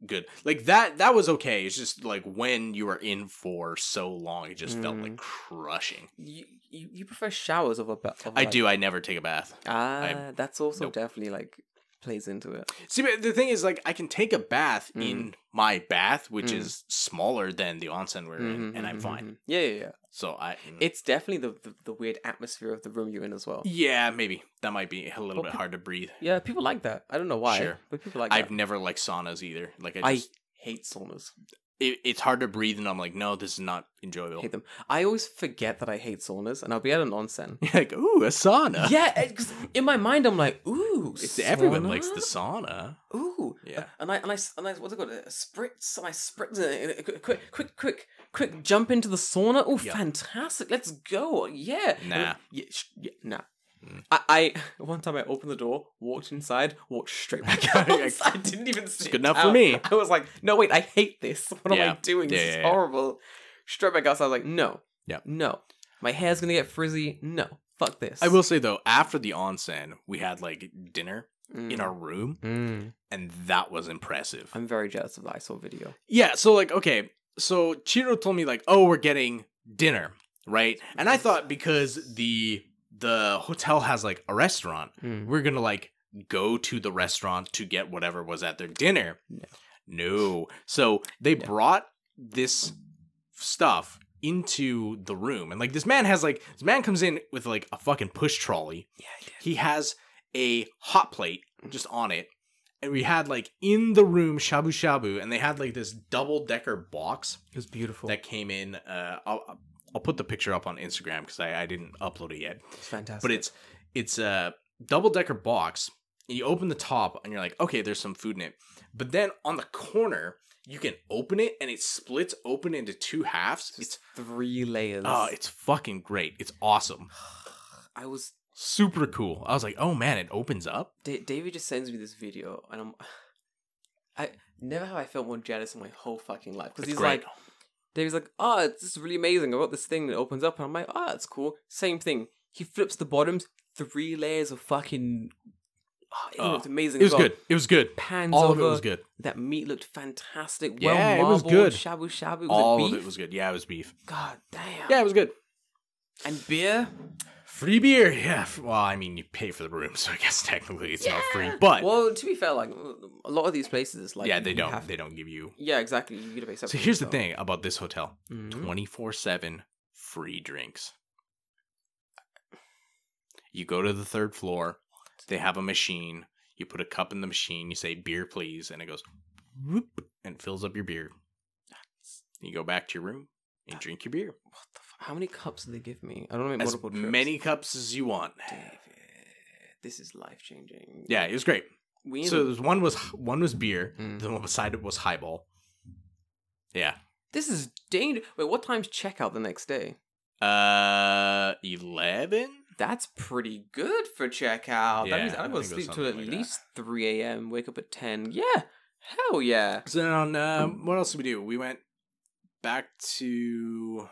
good. Like that was okay. It's just like when you were in for so long, it just felt like crushing. You prefer showers over I do. I never take a bath. That's also Nope. definitely like plays into it. See, but the thing is, like, I can take a bath in my bath, which is smaller than the onsen we're in, and I'm fine. Yeah. So It's definitely the weird atmosphere of the room you're in as well. yeah, maybe that might be a little bit hard to breathe. Yeah, people like that. I don't know why, Sure. but people like I've that. never liked saunas either. Like I hate saunas. it's hard to breathe, and I'm like, no, this is not enjoyable. Hate them. I always forget that I hate saunas, and I'll be at an onsen. You're like, ooh, a sauna. Yeah, because in my mind I'm like, ooh, Everyone sauna? likes the sauna. Ooh, Yeah. and I what's it called? A spritz, and I spritz quick, jump into the sauna. Oh, Yeah. fantastic! Let's go. Yeah. Nah. Nah. I one time I opened the door, walked inside, walked straight back out. I didn't even sit good enough down. for me. I was like, no, wait, I hate this. What am Yeah. I doing? This is Yeah. horrible. Straight back outside. I was like, no. Yeah. No. My hair's gonna get frizzy. No. Fuck this. I will say though, after the onsen, we had like dinner in our room, Mm. and that was impressive. I'm very jealous of that. I saw a video. Yeah, so like, okay, so Chiro told me like, oh, we're getting dinner, right? And I thought because the hotel has like a restaurant, we're gonna like go to the restaurant to get whatever was at their dinner. No. So they brought this stuff into the room, and like this man comes in with like a fucking push trolley. Yeah, I did. He has a hot plate just on it, and we had like in the room shabu shabu, and they had like this double-decker box It was beautiful. that came in. I'll put the picture up on Instagram because I didn't upload it yet. It's fantastic. But it's a double-decker box, and you open the top, and you're like, okay, there's some food in it. But then on the corner, you can open it, and it splits open into two halves. It's 3 layers. it's fucking great. It's awesome. I was. Super cool. I was like, oh man, it opens up. David just sends me this video, and I never have I felt more jealous in my whole fucking life because It's he's great. like, David's like, oh, it's just really amazing. I got this thing that opens up, and I'm like, oh, that's cool. Same thing. He flips the bottoms, 3 layers of fucking. It looked amazing. It was as well. good. It was good. Pans All over. of it was good. That meat looked fantastic. Yeah, well it was marbled, good. Shabu shabu. All Beef? of it was good. Yeah, it was beef. God damn. Yeah, it was good. And beer. Free beer. Yeah. Well, I mean, you pay for the room, so I guess technically it's not free. But Well, to be fair, like a lot of these places, like yeah, they you don't. have- They don't give you. Yeah, exactly. You gotta pay separate. So here's the thing about this hotel: Mhm. 24/7 free drinks. You go to the 3rd floor. They have a machine. You put a cup in the machine. You say beer, please, and it goes whoop and fills up your beer. You go back to your room and drink your beer. What the fuck? How many cups do they give me? I don't make As multiple trips. many cups as you want. David, this is life changing. Yeah, it was great. We So there's one was beer. Mm. The one beside it was highball. Yeah. This is dangerous. Wait, what time's checkout the next day? 11? That's pretty good for checkout. Yeah, That means I I'm going think to it was sleep till at something like least 3 a.m. Wake up at 10. Yeah. Hell yeah. So then what else did we do? We went back to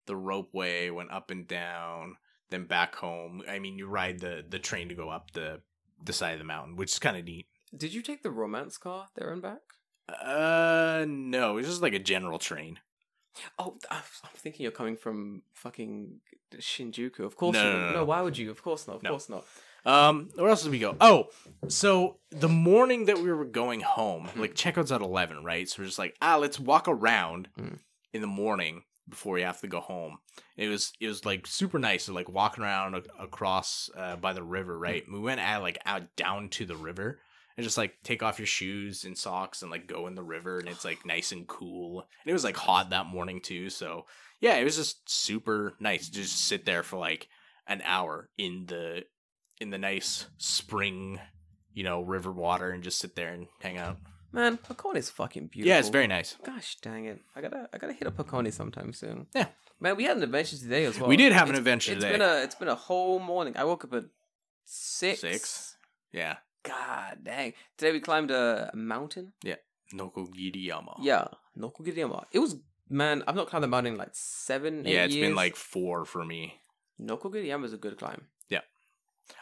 the ropeway, went up and down, then back home. I mean, you ride the train to go up the side of the mountain, which is kind of neat. Did you take the romance car there and back? No, it's just like a general train. Oh, I'm thinking you're coming from fucking Shinjuku. Of course No. No, why would you? Of course not. Of No. course not. Where else did we go? Oh, so the morning that we were going home, like checkout's at 11, right? So we're just like, let's walk around in the morning before we have to go home. It was like super nice to like walking around across by the river, right? We went out down to the river and just like take off your shoes and socks and like go in the river, and it's like nice and cool. And it was like hot that morning too, so yeah, it was just super nice to just sit there for like an hour in the nice spring, river water, and just sit there and hang out. Man, Hakone is fucking beautiful. Yeah, it's very nice. Gosh dang it. I gotta hit up Hakone sometime soon. Yeah. Man, we had an adventure today as well. We did have an adventure it's today. It's been a whole morning. I woke up at 6. 6? Yeah. God dang. Today we climbed a mountain. Nokogiriyama. Yeah. Nokogiriyama. It was, man, I've not climbed the mountain in like 7, 8 Yeah, it's years. been like 4 for me. Nokogiriyama is a good climb.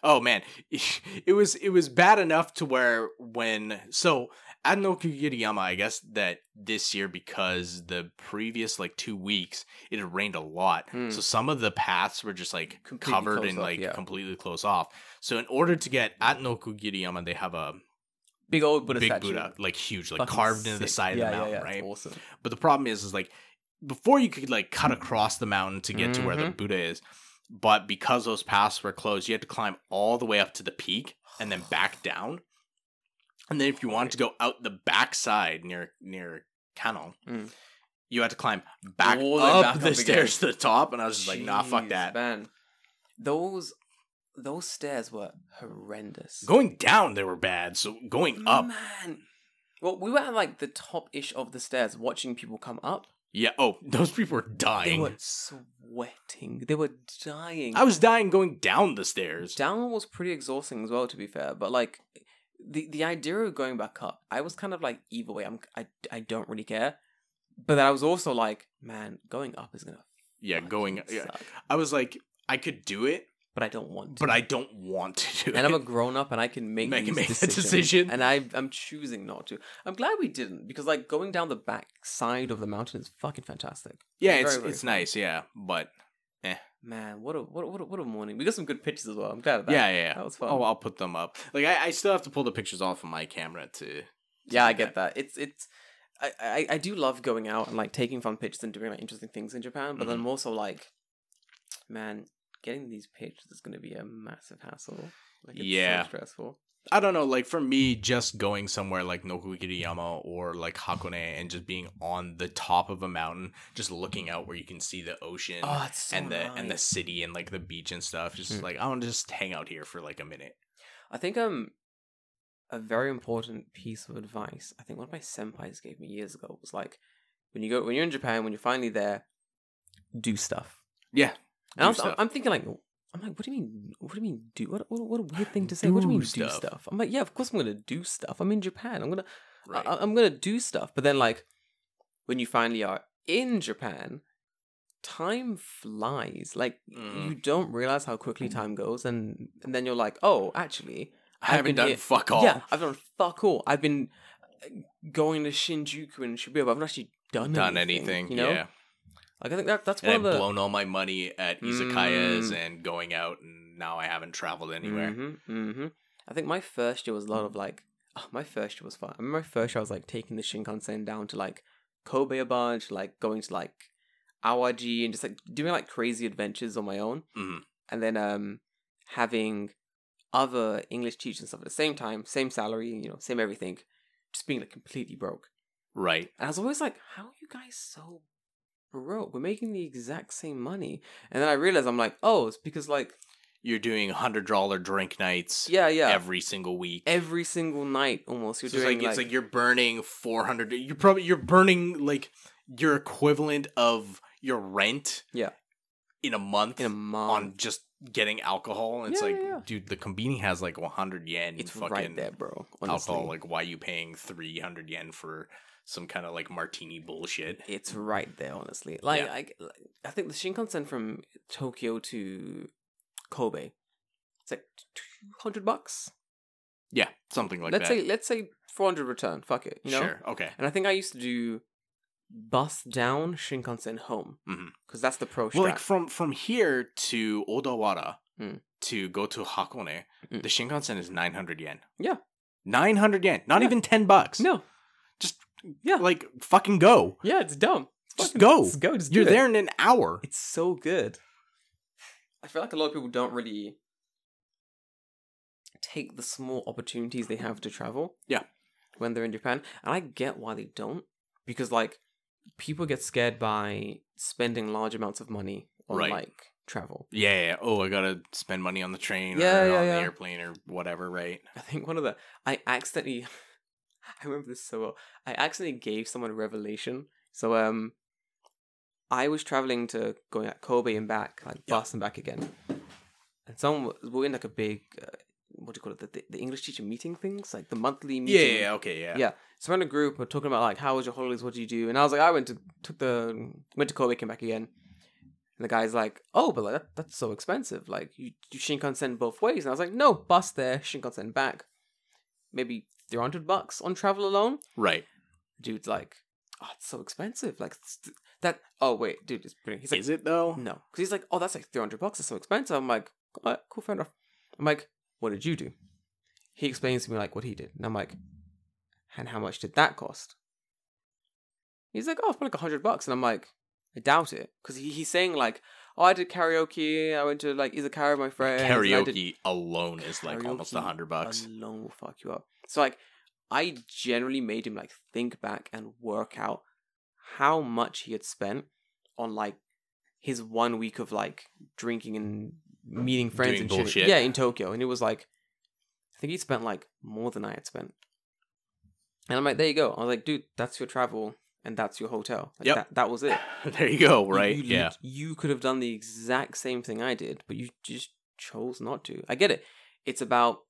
Oh man, it was bad enough to where at Nokogiriyama, I guess that this year, because the previous like 2 weeks it had rained a lot, so some of the paths were just like Completely covered closed and off, like yeah. completely closed off. So in order to get at Nokogiriyama, they have a Big old Buddha big statue. Buddha, like huge, like Fucking carved into the sick. side of the mountain, yeah, right? It's awesome. But the problem is like before you could like cut across the mountain to get to where the Buddha is, but because those paths were closed, you had to climb all the way up to the peak and then back down. And then if you wanted to go out the backside near Kano, you had to climb back All the way up back the up stairs to the top. And I was just like, nah, fuck Jeez, that. Man, those stairs were horrendous. Going down, they were bad. So going up. Man. Well, we were at like the top-ish of the stairs watching people come up. Yeah. Oh, those people were They dying. were sweating. They were dying. I was dying going down the stairs. Down was pretty exhausting as well, to be fair. But like the idea of going back up, I was kind of like, either way, I don't really care. But then I was also like, man, going up is gonna Yeah, going. Yeah. suck. I was like, I could do it, But I don't want to. but I don't want to do it. And I'm a grown up and I can make Make these that decision. And I'm choosing not to. I'm glad we didn't, because like going down the back side of the mountain is fucking fantastic. Yeah, Very, very it's fun. nice. Yeah, but Man, what a morning. We got some good pictures as well. I'm glad of that. yeah. That was fun. Oh, I'll put them up. Like I still have to pull the pictures off of my camera to. Yeah, I get that. It's I do love going out and like taking fun pictures and doing like interesting things in Japan, but then I'm also like, man, getting these pictures is gonna be a massive hassle. Like, it's Yeah. so stressful. I don't know. Like for me, just going somewhere like Nokogiriyama or like Hakone and just being on the top of a mountain, just looking out where you can see the ocean Oh, it's so and the nice. city and like the beach and stuff. Just like I want to just hang out here for like a minute. I think a very important piece of advice I think one of my senpais gave me years ago was like, when you're in Japan, when you're finally there, do stuff. Yeah. And do stuff. I'm thinking like, what do you mean? What do you mean do? What a weird thing to say. What do you mean Do do stuff. stuff? I'm like, yeah, of course I'm gonna do stuff. I'm in Japan. Right. I'm gonna do stuff. But then like, when you finally are in Japan, time flies. Like you don't realize how quickly time goes, and then you're like, oh, actually, I haven't been done here- fuck all. Yeah, I've done fuck all. I've been going to Shinjuku and Shibuya, but I haven't actually done anything. You know, Yeah. like I think that's And one I've of the. blown all my money at izakayas and going out, and now I haven't traveled anywhere. I think my first year was a lot of like. Oh, my first year was fun. I remember my first year I was like taking the Shinkansen down to like Kobe a bunch, like going to like Awaji and just like doing like crazy adventures on my own. Mhm. And then having other English teachers and stuff at the same time, same salary, you know, same everything, just being like completely broke. Right. And I was always like, how are you guys so bro, we're making the exact same money. And then I realized, I'm like, oh, it's because like You're doing $100 drink nights yeah every single week. every single night almost you're So doing it's like you're burning 400. You're burning like your equivalent of your rent. Yeah. In a month. in a month. On just getting alcohol. And it's Yeah, like, yeah. dude, the Konbini has like 100 yen. It's fucking right there, bro. Honestly. alcohol. Like, why are you paying 300 yen for some kind of like martini bullshit? It's right there, honestly. Like, Yeah. I think the Shinkansen from Tokyo to Kobe, it's like $200. Yeah, something like let's that. let's say 400 return. Fuck it, you know. Sure. Okay. And I think I used to do bus down Shinkansen home because that's the pro. Well, strat. like from here to Odawara Mm. to go to Hakone, Mm. the Shinkansen is 900 yen. Yeah. 900 yen. Not Yeah. even $10. no, Just Yeah. like fucking go. yeah, it's dumb. Just go. Just go. Just You're do it. there in an hour. It's so good. I feel like a lot of people don't really take the small opportunities they have to travel. Yeah. When they're in Japan. And I get why they don't. Because, like, people get scared by spending large amounts of money on, Right. like, travel. Yeah. Oh, I gotta spend money on the train Yeah, or yeah, on yeah. the airplane or whatever, right? I think one of the... I accidentally... I remember this so well. I accidentally gave someone a revelation. So, I was traveling to going at Kobe and back, like, Yeah. bus and back again. And someone... We're in, like, a big... what do you call it? The English teacher meeting things? Like, the monthly meeting. Yeah. Okay. Yeah. Yeah. So we're in a group, we're talking about, like, how was your holidays? What did you do? And I was like, I went to Kobe, came back again. And the guy's like, oh, but like, that's so expensive. Like, you Shinkansen both ways. And I was like, no, bus there, Shinkansen back. Maybe $300 on travel alone. Right. Dude's like, oh, it's so expensive. Like, that, oh, wait, dude, it's brilliant. He's like, Is it though? no. Because he's like, oh, that's like $300. It's so expensive. I'm like, all right, cool, fair enough. I'm like, what did you do? He explains to me, like, what he did. And I'm like, and how much did that cost? He's like, oh, it's probably like $100. And I'm like, I doubt it. Because he's saying, like, oh, I did karaoke. I went to, like, Izakara with my friends. and I did- Karaoke alone is like almost Karaoke $100. alone will fuck you up. So, like, I generally made him, like, think back and work out how much he had spent on, like, his 1 week of, like, drinking and meeting friends Doing and bullshit. shit. Yeah, in Tokyo. And it was, like, I think he spent, like, more than I had spent. And I'm like, there you go. I was like, dude, that's your travel and that's your hotel. Like, Yep. that was it. There you go. Right. Yeah. You could have done the exact same thing I did, but you just chose not to. I get it. It's about,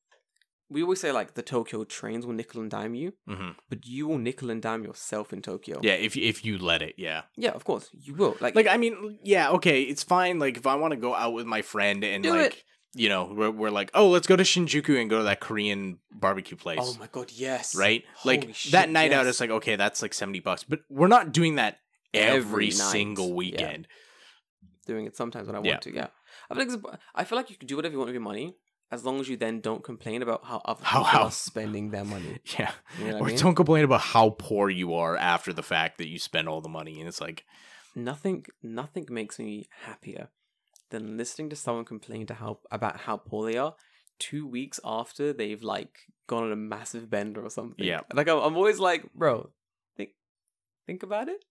we always say, like, the Tokyo trains will nickel and dime you, hmm but you will nickel and dime yourself in Tokyo. Yeah. If you let it. Yeah. Yeah, of course. You will. Like, Like, I mean, yeah, okay, it's fine. Like, if I want to go out with my friend and, Do like, it. you know, we're like, oh, let's go to Shinjuku and go to that Korean barbecue place. oh my god, yes. Right? Holy Like, shit, that night out, yes. it's like, okay, that's like $70. But we're not doing that every Every night. single Yeah. weekend. Doing it sometimes when I Yeah. want to, yeah. I feel like you can do whatever you want with your money, as long as you then don't complain about how other How- people how- are spending their money. Yeah. You know what Or I mean? don't complain about how poor you are after the fact that you spend all the money. And it's like, Nothing makes me happier than listening to someone complain about how poor they are 2 weeks after they've, like, gone on a massive bender or something. Yeah. Like, I'm always like, bro, think about it.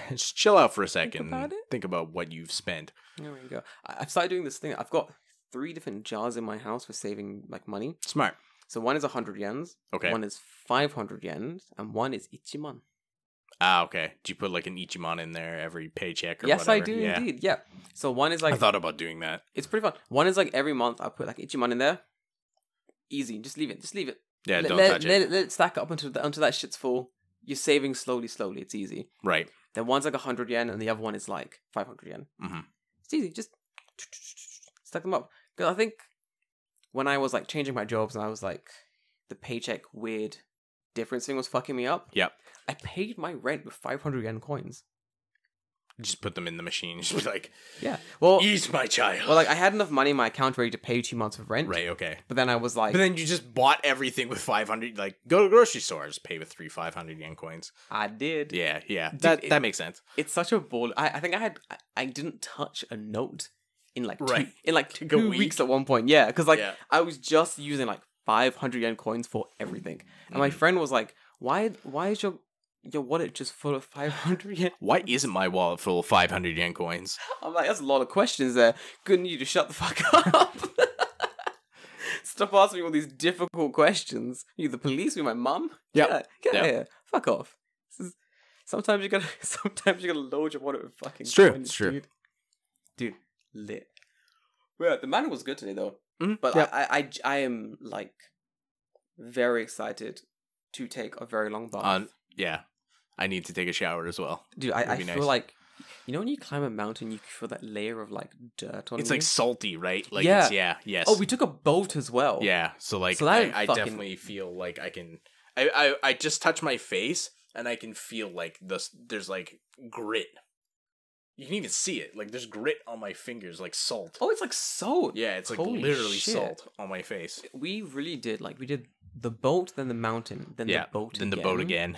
just chill out for a second. about and it. Think about what you've spent. There we go. I've started doing this thing. I've got 3 different jars in my house for saving, like, money. Smart. So one is 100 yens, Okay. one is 500 yens, and one is ichiman. Ah, okay. Do you put like an Ichiman in there every paycheck or Yes, whatever? I do Yeah. indeed. Yeah. So one is like I thought about doing that. it's pretty fun. One is like every month I put like ichiman in there. Easy. Just leave it. Yeah, Let- don't let, touch let it. Let it stack up until that shit's full. You're saving slowly. It's easy. Right. Then one's like 100 yen, and the other one is like 500 yen. hmm It's easy. Just stack them up. Because I think when I was like changing my jobs, and I was like the paycheck weird difference thing was fucking me up. Yep. I paid my rent with 500 yen coins. Just put them in the machine. Just be like, Yeah. Well, ease my child. like I had enough money in my account ready to pay 2 months of rent. Right, okay. But then I was like, But then you just bought everything with 500, like, go to the grocery store, just pay with 500 yen coins. I did. Yeah, yeah. Dude, That makes sense. It's such a ball. I think I didn't touch a note in like Right. two a week. weeks at one point. Yeah, because like Yeah. I was just using like 500 yen coins for everything, and my friend was like, "Why is your your wallet just full of 500 yen. Why isn't my wallet full of 500 yen coins? I'm like, that's a lot of questions there. Couldn't you just shut the fuck up? Stop asking me all these difficult questions. You the police? You my mum? Yep. Get out Yep. of here. Fuck off. Sometimes you gotta load your wallet with fucking It's true, coins, it's true. Dude, lit. Well, the manner was good today though. Mhm, But yep. I am like very excited to take a very long bath. Yeah. I need to take a shower as well. Dude, I It'd be feel nice. like, you know when you climb a mountain, you feel that layer of like dirt on It's you? like salty, right? Like Yeah. yes. Oh, we took a boat as well. Yeah, so like So that I fucking- definitely feel like I can I just touch my face and I can feel like there's like grit. You can even see it. Like there's grit on my fingers, like salt. Oh, it's like salt. Yeah, it's like Holy literally shit. salt on my face. We really did. Like, we did the boat, then the mountain, then Yeah, the boat then again. the boat again.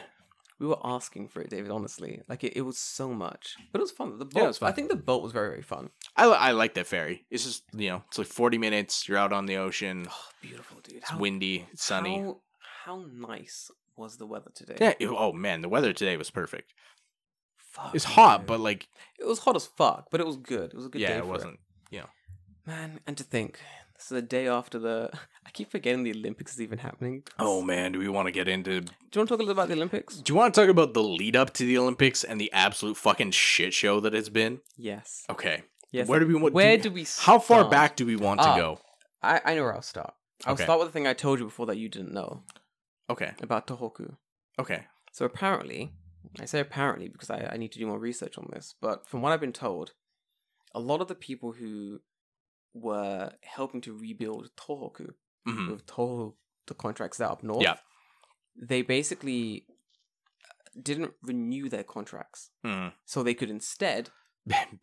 We were asking for it, David, honestly. Like, it was so much. But it was fun. The boat, Yeah, it was fun. I think the boat was very, very fun. I like that ferry. It's just, it's like 40 minutes, you're out on the ocean. Oh, beautiful, dude. It's windy, it's sunny. How nice was the weather today? Yeah, oh man, the weather today was perfect. Fuck, It's hot, man. but like It was hot as fuck, but it was good. It was a good day yeah, it for wasn't. Man, and to think, this is the day after the... I keep forgetting the Olympics is even happening. Oh man, do we want to get into Do you want to talk a little about the Olympics? Do you want to talk about the lead up to the Olympics and the absolute fucking shit show that it's been? Yes. Okay. Yes. Where do we want? Where do we How far start? back do we want to go? I know where I'll start. I'll Okay. start with the thing I told you before that you didn't know Okay. about Tohoku. Okay. So apparently, I say apparently because I need to do more research on this, but from what I've been told, a lot of the people who were helping to rebuild Tohoku Mhm. with Toho, the contracts that up north, Yeah. they basically didn't renew their contracts. Mhm. So they could instead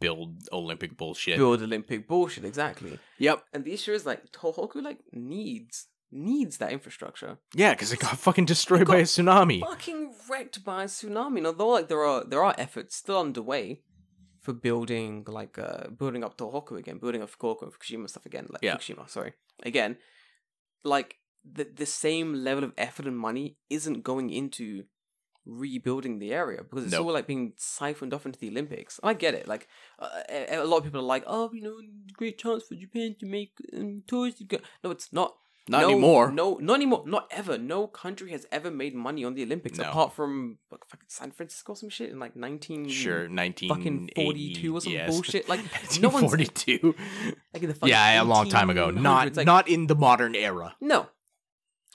Build Olympic bullshit. build Olympic bullshit, exactly. Yep. And the issue is like Tohoku like needs that infrastructure. Yeah, because it got fucking destroyed It by a got tsunami. Fucking wrecked by a tsunami. And although like there are efforts still underway for building building up Tohoku again, building up Fukuoka and Fukushima stuff again, like Yeah. Fukushima, sorry. Again, like the same level of effort and money isn't going into rebuilding the area because it's Nope. all like being siphoned off into the Olympics. And I get it. Like a lot of people are like, oh, great chance for Japan to make tourists go. No, it's not. Not anymore. No, not anymore. Not ever. No country has ever made money on the Olympics No. apart from like, fucking San Francisco or some shit in like 19 Sure, 42 or some yes. bullshit. Like no one's 42. like in the fucking Yeah, a long time ago. 1800s, like, Not in the modern era. no.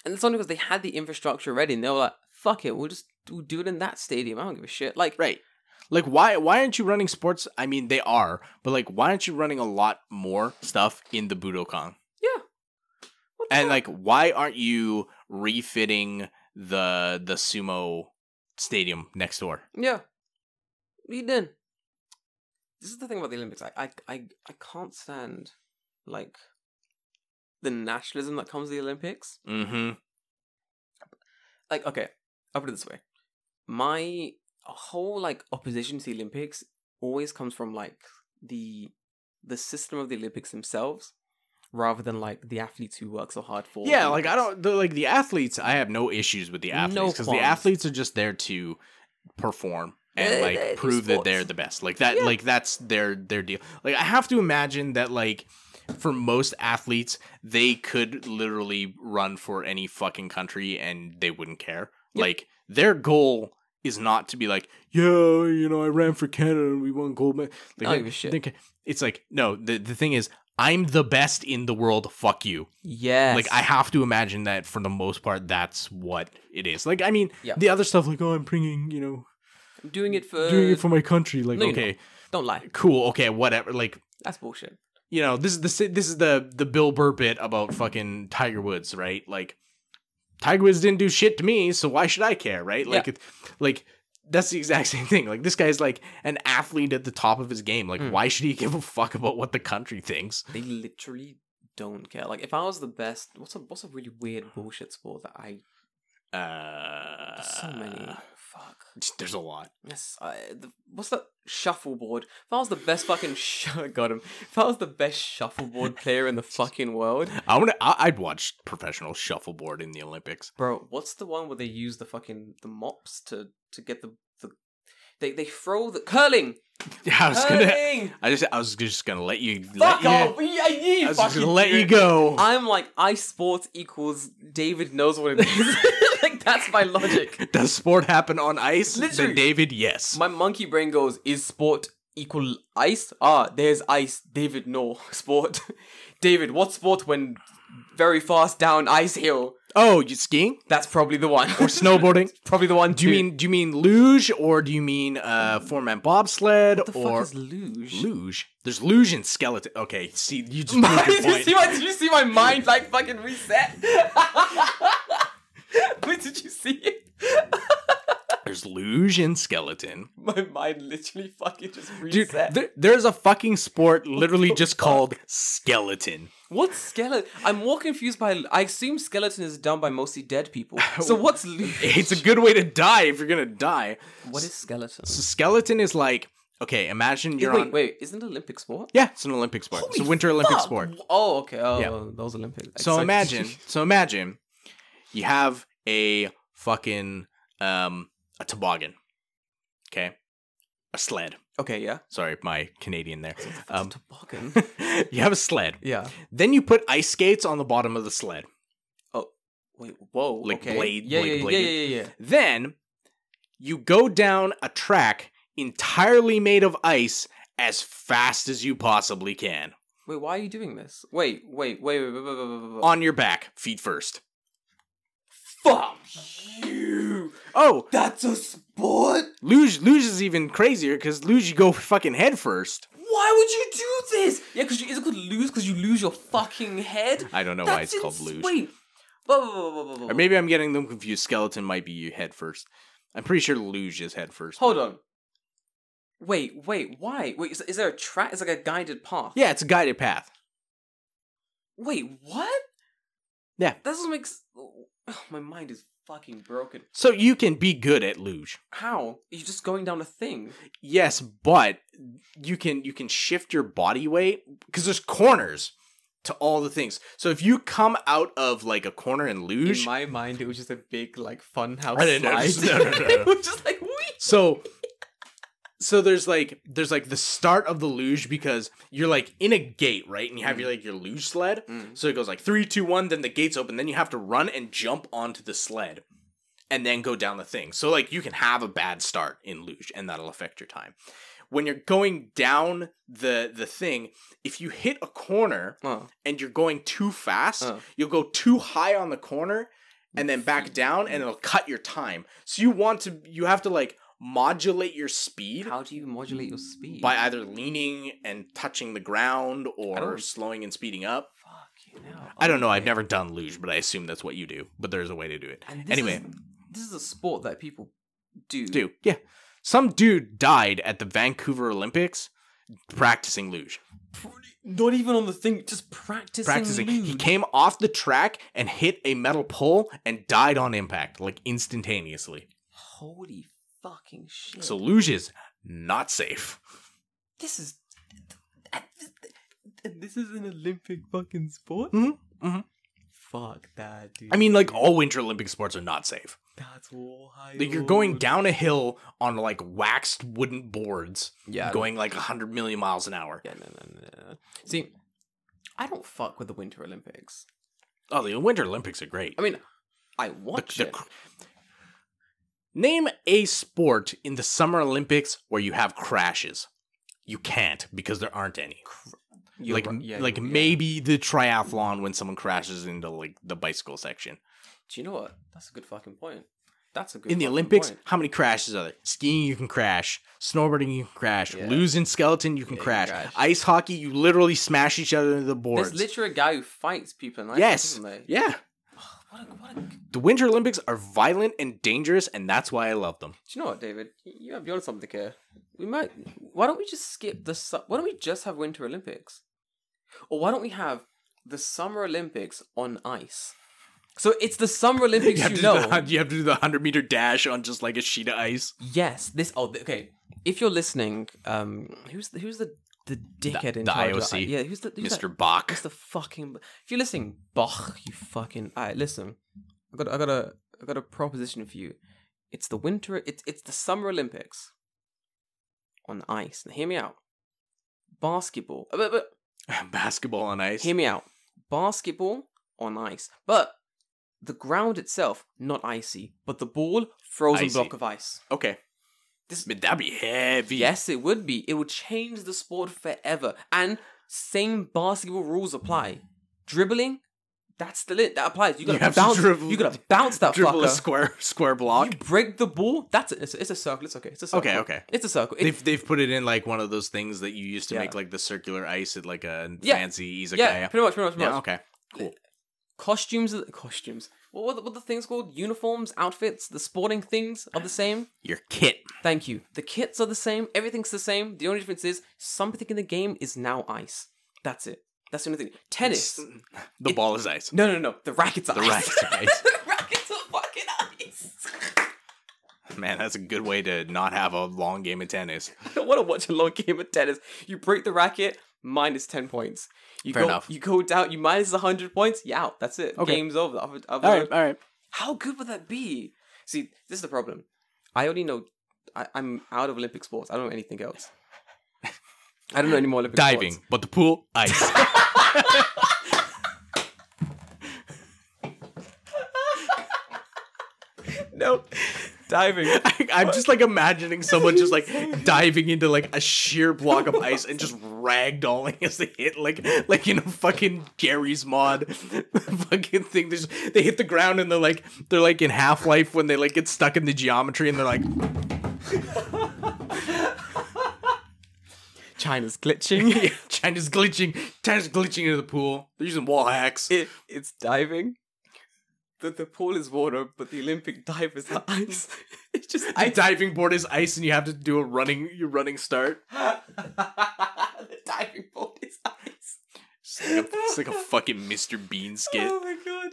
And it's only because they had the infrastructure ready and they were like, fuck it, we'll do it in that stadium. I don't give a shit. Like Right. Like why aren't you running sports? I mean, they are, but like why aren't you running a lot more stuff in the Budokan? yeah. What the And fuck? like why aren't you refitting the sumo stadium next door? yeah. We did. This is the thing about the Olympics. I can't stand like the nationalism that comes with the Olympics. Mm-hmm. Like, okay, I'll put it this way. My whole like opposition to the Olympics always comes from like the system of the Olympics themselves rather than like the athletes who work so hard for Yeah, the like Olympics. the athletes. I have no issues with the No athletes because the qualms. athletes are just there to perform and like They do prove that sports. they're the best. Like that. Yeah. Like that's their deal. Like I have to imagine that like for most athletes, they could literally run for any fucking country and they wouldn't care. Yep. Like their goal is not to be like, yeah, I ran for Canada and we won gold medal. I don't give a shit. It's like no. The thing is, I'm the best in the world. Fuck you. Yes. Like I have to imagine that for the most part, that's what it is. Like I mean, Yeah. the other stuff, like I'm bringing, I'm doing it for doing it for my country. Like No, you're okay, Don't lie. cool, okay, whatever. Like That's bullshit. this is the Bill Burr bit about fucking Tiger Woods, right? Like Tiger Woods didn't do shit to me, so why should I care, right? Like Yeah. like that's the exact same thing. Like this guy's like an athlete at the top of his game. Like why should he give a fuck about what the country thinks? They literally don't care. Like if I was the best, what's a really weird bullshit sport that I There's so many. Fuck. There's a lot. Yes. What's that shuffleboard? If I was the best fucking got him. If I was the best shuffleboard player in the fucking world, I'd watch professional shuffleboard in the Olympics. bro. What's the one where they use the mops to get the they throw the curling. Yeah, I was Curling! I was just gonna let you. Fuck off! I was just gonna let you go. I'm like, ice sports equals David knows what it means. Like, that's my logic. Does sport happen on ice? Literally. Then David, yes. My monkey brain goes, is sport equal ice? Ah, there's ice. David, no. Sport. David, what sport when very fast down ice hill? Oh, you skiing That's probably the one. or snowboarding? Probably the one. Do you mean luge or do you mean four-man bobsled What the or fuck is luge? luge? There's luge and skeleton. Okay, see, you just proved your point. Did you see my mind like fucking reset? Wait, did you see it? There's luge and skeleton. My mind literally fucking just Dude, reset. there's a fucking sport literally just called skeleton. What's skeleton? I'm more confused by. I assume skeleton is done by mostly dead people. So what's luge? It's a good way to die if you're gonna die. What is skeleton? So skeleton is like, okay, imagine you're on. Wait, isn't it Olympic sport? Yeah, it's an Olympic sport. It's a winter Olympic sport. Oh, okay. Oh, Yeah. those Olympics. So imagine you have a fucking a toboggan. Okay? A sled. Okay, yeah. Sorry, my Canadian there. Toboggan. You have a sled. Yeah. Then you put ice skates on the bottom of the sled. Oh, wait. Whoa. Like okay. blade- Yeah, like yeah, bladed. yeah. Then you go down a track entirely made of ice as fast as you possibly can. Wait, why are you doing this? Wait. On your back, feet first. Fuck you! Oh, That's a sport? luge is even crazier because luge you go fucking head first. Why would you do this? Yeah, because is it called lose because you lose your fucking head? I don't know why it's called luge. Wait. Or maybe I'm getting them confused. Skeleton might be you head first. I'm pretty sure luge is head first. Hold on. Wait, why? Wait, is there a track? It's like a guided path. Yeah, it's a guided path. Wait, what? Yeah. That doesn't make my mind is fucking broken. So you can be good at luge. How? You're just going down a thing. Yes, but you can shift your body weight because there's corners to all the things. So if you come out of like a corner and luge, In my mind, it was just a big like fun house I didn't know. slide. No. It was just like wee. So there's like the start of the luge because you're like in a gate, right? And you have your luge sled. So it goes like 3, 2, 1, then the gates open, then you have to run and jump onto the sled and then go down the thing. So like you can have a bad start in luge and that'll affect your time. When you're going down the thing, if you hit a corner and you're going too fast, you'll go too high on the corner and then back down and it'll cut your time. So you have to like modulate your speed. How do you modulate your speed? By either leaning and touching the ground I or don't- slowing and speeding up. Fuck you know. I don't know. I've Okay. never done luge, but I assume that's what you do. But there's a way to do it. And Anyway, this is a sport that people do. yeah. Some dude died at the Vancouver Olympics practicing luge. Not even on the thing, just practicing. He came off the track and hit a metal pole and died on impact, like instantaneously. Holy fucking shit! So luge is not safe. this is an Olympic fucking sport. Mhm. Fuck that, dude. I mean, like all Winter Olympic sports are not safe. that's wild. Like you're going down a hill on like waxed wooden boards, Yeah, going like 100 million miles an hour. Yeah, no. See, I don't fuck with the Winter Olympics. Oh, the Winter Olympics are great. I mean, I watch it. Name a sport in the Summer Olympics where you have crashes. You can't because there aren't any. Maybe the triathlon when someone crashes into like the bicycle section. Do you know what? That's a good fucking point. That's a good. In the fucking Olympics, point. how many crashes are there? Skiing, you can crash. Snowboarding, you can crash. Yeah. Luge and skeleton, you can Yeah, you crash. can crash. Ice hockey, you literally smash each other into the boards. There's literally a guy who fights people in ice, Yes. isn't there? Yeah. What a... The Winter Olympics are violent and dangerous, and that's why I love them. Do you know what, David? You have beyond something here. Why don't we just skip why don't we just have Winter Olympics? Or why don't we have the Summer Olympics on ice? So it's the Summer Olympics, You have to do the 100-meter dash on just like a sheet of ice. Yes, this. Oh, okay. If you're listening, who's the dickhead in the charge? IOC. Yeah, who's Mr. Bach. Who's the fucking? If you're listening, Bach, you fucking. Alright, listen. I got a proposition for you. It's the winter. It's the Summer Olympics on ice. Now, hear me out. Basketball. Basketball on ice. Hear me out. Basketball on ice, but the ground itself not icy, but the ball frozen Icy. block of ice. Okay. That'd be heavy. Yes, it would be. It would change the sport forever. And same basketball rules apply. Dribbling, that's the lit. That applies. You gotta have to bounce. dribble- You gotta bounce that Dribble fucker. a square block. You break the ball. That's it. It's a circle. It's okay. It's a circle. Okay. It's a circle. They've put it in like one of those things that you used to Yeah. make like the circular ice at like a Yeah. fancy izakaya. Yeah, pretty much. Yeah, okay. Cool. Costumes. What are the things called? Uniforms, outfits, the sporting things are the same. Your kit. Thank you. The kits are the same. Everything's the same. The only difference is something in the game is now ice. That's it. That's the only thing. Tennis. The ball is ice. No. The rackets are The ice. rackets are ice. The rackets are fucking ice. Man, that's a good way to not have a long game of tennis. I don't want to watch a long game of tennis. You break the racket, minus 10 points. Fair enough. You go down, you minus 100 points, you're out. That's it. Okay. Game's over. All right. How good would that be? See, this is the problem. I only know... I'm out of Olympic sports. I don't know anything else. I don't know any more Olympic Diving, sports. but the pool, ice. No. Diving. I'm just like imagining someone just like diving into like a sheer block of ice and just ragdolling as they hit like fucking Gary's Mod fucking thing. They hit the ground and they're like in Half-Life when they like get stuck in the geometry and they're like China's glitching. yeah, China's glitching into the pool. They're using wall hacks. It's diving. The pool is water, but the Olympic divers are ice. It's just The diving board is ice and you have to do your running start. The diving board is ice. It's like a fucking Mr. Bean skit. Oh my god!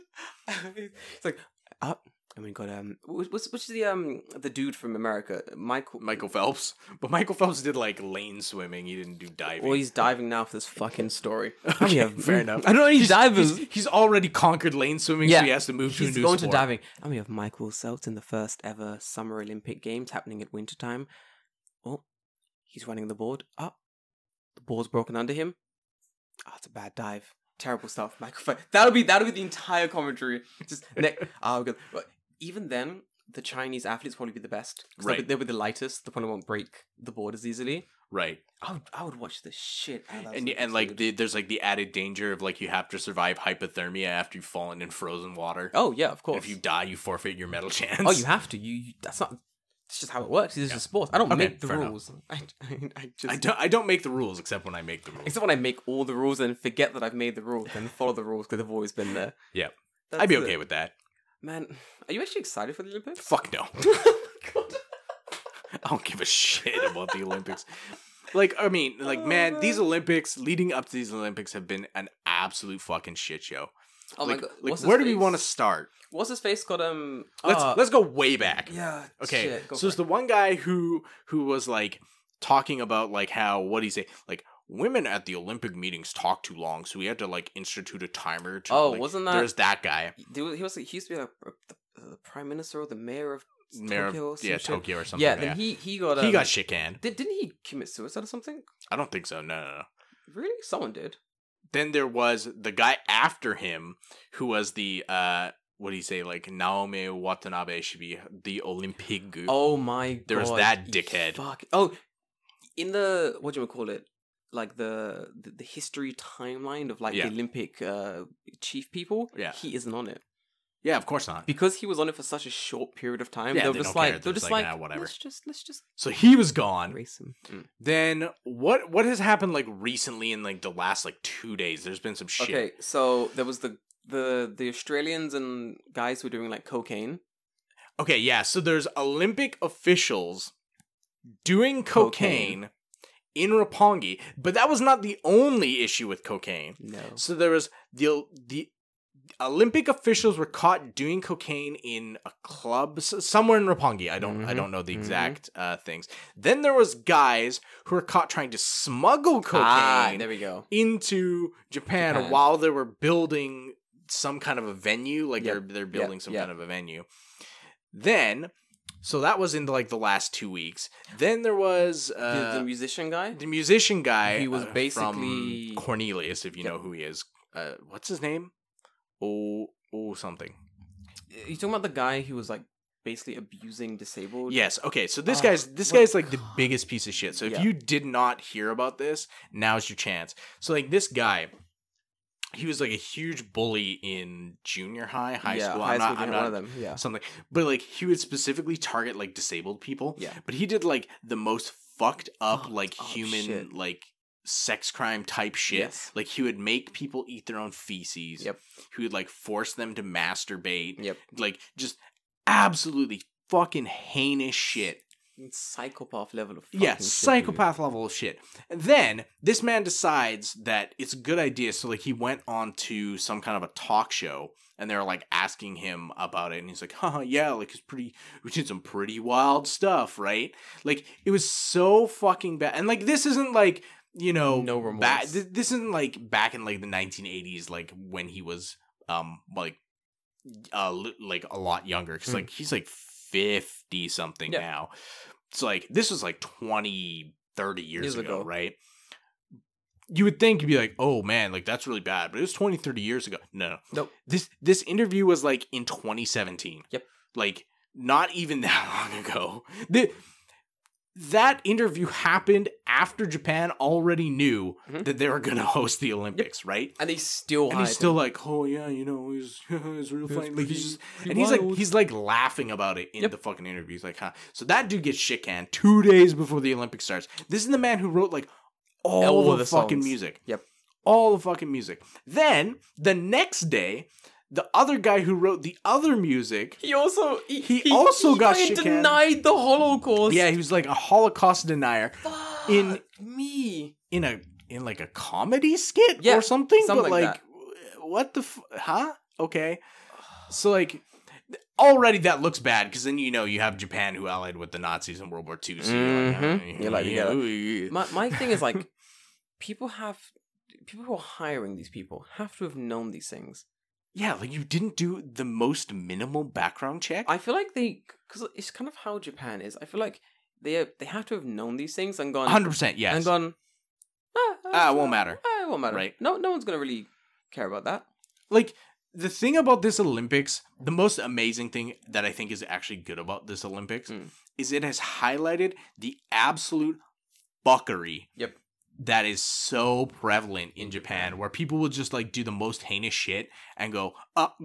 It's like, oh my god. What's the dude from America, Michael Phelps. But Michael Phelps did like lane swimming. He didn't do diving. Well, he's diving now for this fucking story. Okay, fair enough. I don't know any divers. He's already conquered lane swimming, so he has to move to a He's new going sport. to diving. And we have Michael Phelps in the first ever Summer Olympic Games happening at wintertime. Oh, he's running the board. The board's broken under him. It's a bad dive. Terrible stuff. Michael Phelps. That'll be the entire commentary. Just good. But even then, the Chinese athletes probably be the best. Right. They'll be the lightest. The one who won't break the board as easily. Right. I would watch the shit out of that. And like there's like the added danger of like you have to survive hypothermia after you've fallen in frozen water. Oh yeah, of course. If you die, you forfeit your medal chance. Oh, you have to. That's not. It's just how it works. This is sport. I don't Okay, make the fair enough. rules. I just I don't make the rules except when I make the rules. except when I make all the rules and forget that I've made the rules and follow the rules because they've always been there. Yeah. That's I'd be it. okay with that. Man, are you actually excited for the Olympics? Fuck no. Oh my God. I don't give a shit about the Olympics. Like, I mean, like, man, these Olympics, leading up to these Olympics have been an absolute fucking shit show. Oh like, my God. Like, What's his where do we face? want to start? What's his face called? Let's go way back. Yeah. Okay. Shit, go So for it's the one guy who was like talking about like how, what do you say, like women at the Olympic meetings talk too long, so we had to like institute a timer. To, Oh, like, wasn't that- There's that guy. He used to be like the prime minister or the mayor of Mayor Tokyo. Or of, some yeah, shit. Tokyo or something. Yeah. Then he got he got shit canned. Didn't he commit suicide or something? I don't think so. No. Really? Someone did. Then there was the guy after him who was the what do you say, like Naomi Watanabe should be the Olympic. Oh my God. There was that dickhead. Fuck. Oh, in the what do you call it? Like the history timeline of like Yeah. the Olympic chief people. Yeah. He isn't on it Yeah, of course not. because he was on it for such a short period of time. Yeah, they're they just don't care. like They're they're just just like, like "Ah, whatever." Let's just So he was gone. erase him. Then what has happened like recently in like the last like 2 days? There's been some shit. Okay, so there was the Australians and guys who were doing like cocaine. Okay, yeah. So there's Olympic officials doing cocaine in Roppongi, but that was not the only issue with cocaine. No. So there was the Olympic officials were caught doing cocaine in a club somewhere in Roppongi. I don't know the exact things. Then there was guys who were caught trying to smuggle cocaine there we go. into Japan while they were building some kind of a venue. Like they're building some kind of a venue. Then, so that was in like the last 2 weeks. Then there was The musician guy? the musician guy. He was basically from Cornelius, if you know who he is. What's his name? Something. You talking about the guy who was like basically abusing disabled? Yes. Okay. So this guy's like the biggest piece of shit. So if you did not hear about this, now's your chance. So like this guy, he was like a huge bully in junior high school. I'm not one of them. Yeah. Something. But like he would specifically target like disabled people. Yeah. But he did like the most fucked up human shit. like sex crime type shit. Yes. Like he would make people eat their own feces. Yep. He would like force them to masturbate. Yep. Like just absolutely fucking heinous shit. Psychopath level of fucking Yeah, shit, psychopath level of shit. And then this man decides that it's a good idea. So like he went on to some kind of a talk show and they were like asking him about it. And he's like, yeah, like we did some pretty wild stuff, right? Like it was so fucking bad. And like this isn't like, you know, No remorse. this isn't like back in like the 1980s, like when he was like a lot younger. Cause like he's like 50 something now. So like this was like 20, 30 years ago, right? You would think you'd be like, oh man, like that's really bad, but it was 20, 30 years ago. No. Nope. This interview was like in 2017. Yep. Like not even that long ago. That interview happened after Japan already knew that they were going to host the Olympics, right? And they still and he's still like, oh yeah, you know, it's real funny. Like he's like laughing about it in the fucking interview. He's like, so that dude gets shit canned 2 days before the Olympics starts. This is the man who wrote like all the fucking songs. music. Yep. All the fucking music. Then the next day, the other guy who wrote the other music, he also got shit canned. Denied the Holocaust. Yeah, he was like a Holocaust denier. Fuck in like a comedy skit or something. Something but like like, what the Okay, so like already that looks bad because then you have Japan who allied with the Nazis in World War II. So my thing is like people who are hiring these people have to have known these things. Yeah, like you didn't do the most minimal background check. I feel like because it's kind of how Japan is. I feel like they have to have known these things and gone 100%, yes, and gone. It won't matter. It won't matter, right? No one's gonna really care about that. Like the thing about this Olympics, the most amazing thing that I think is actually good about this Olympics is it has highlighted the absolute fuckery. Yep. That is so prevalent in Japan where people will just like do the most heinous shit and go,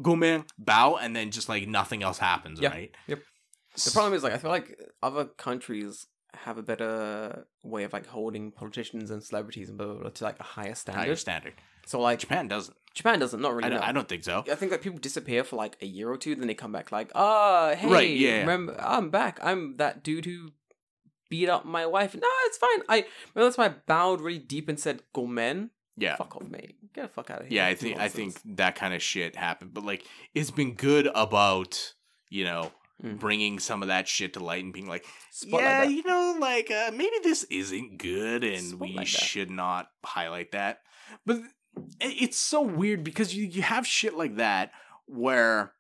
gomen, bow, and then just like nothing else happens, right? Yep. The problem is like I feel like other countries have a better way of like holding politicians and celebrities and blah, blah, blah to like a higher standard. So like Japan doesn't. Not really. I don't think so. I think like people disappear for like a year or two, then they come back like, hey, right, yeah. Remember, I'm back. I'm that dude who beat up my wife. No, it's fine. I remember that's why I bowed really deep and said, "Gomen." Yeah. Fuck off, mate. Get the fuck out of here. Yeah, I think that kind of shit happened, but like it's been good about bringing some of that shit to light and being like, maybe this isn't good and we should not highlight that. But it's so weird because you have shit like that where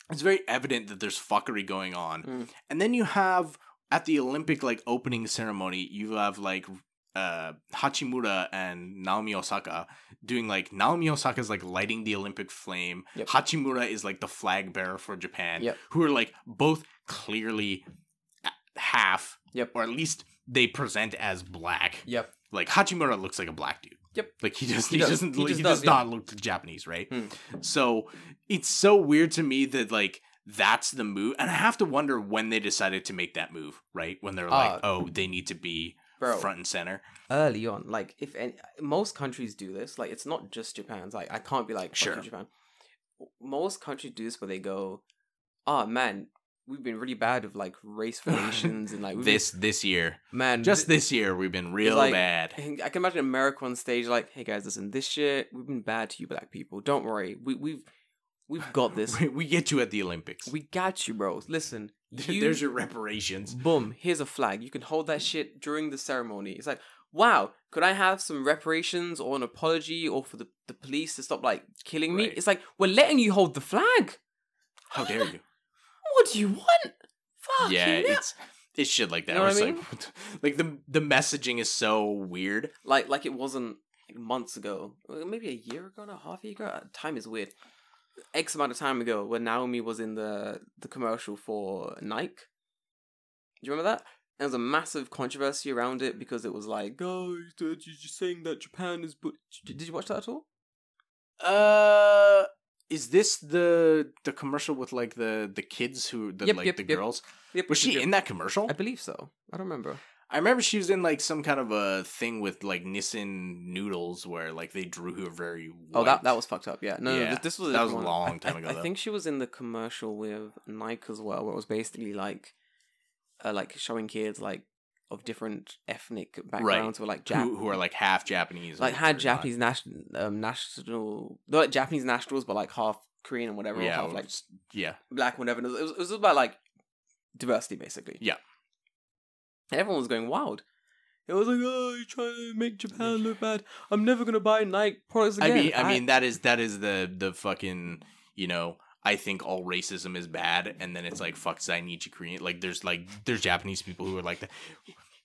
it's very evident that there's fuckery going on, and then you have. At the Olympic like opening ceremony, you have like Hachimura and Naomi Osaka doing like Naomi Osaka's like lighting the Olympic flame. Yep. Hachimura is like the flag bearer for Japan, who are like both clearly half, or at least they present as black. Yep. Like Hachimura looks like a black dude. Yep. Like he does not look Japanese, right? So it's so weird to me that like that's the move, and I have to wonder when they decided to make that move, right? When they're like, oh, they need to be front and center. Early on, like most countries do this. Like it's not just Japan's. Like I can't be like sure Japan. Most countries do this where they go, oh man, we've been really bad with like race relations and like this year, man, this year we've been real like, bad. I can imagine America on stage like, hey guys, listen, this year we've been bad to you black people. Don't worry, we've got this. We get you at the Olympics. We got you, bro. Listen, there's your reparations. Boom, here's a flag. You can hold that shit during the ceremony. It's like, wow, could I have some reparations or an apology or for the police to stop like killing me? Right. It's like, we're letting you hold the flag. How dare you? What do you want? Fuck Yeah, you. it's shit like that. You know what I mean? Like the messaging is so weird. Like it wasn't like months ago, maybe a year ago, not half a year ago. Time is weird. X amount of time ago, when Naomi was in the commercial for Nike. Do you remember that? There was a massive controversy around it because it was like, oh, you're saying that Japan is. Did you watch that at all? Is this the commercial with like the kids who the girls? Yep. Was she in that commercial? I believe so. I don't remember. I remember she was in like some kind of a thing with like Nissin noodles where like they drew her very white. Oh, that was fucked up. Yeah, no, this was a long time ago. I think she was in the commercial with Nike as well, where it was basically like showing kids like of different ethnic backgrounds, or like who are like half Japanese, like had Japanese national, not like Japanese nationals, but like half Korean and whatever, or half like black, whatever. It was about like diversity, basically. Yeah. And everyone was going wild. It was like, oh, you're trying to make Japan look bad. I'm never gonna buy Nike products again. I mean that is the fucking, you know, I think all racism is bad, and then it's like fuck Zainichi Korean. Like there's Japanese people who are like that.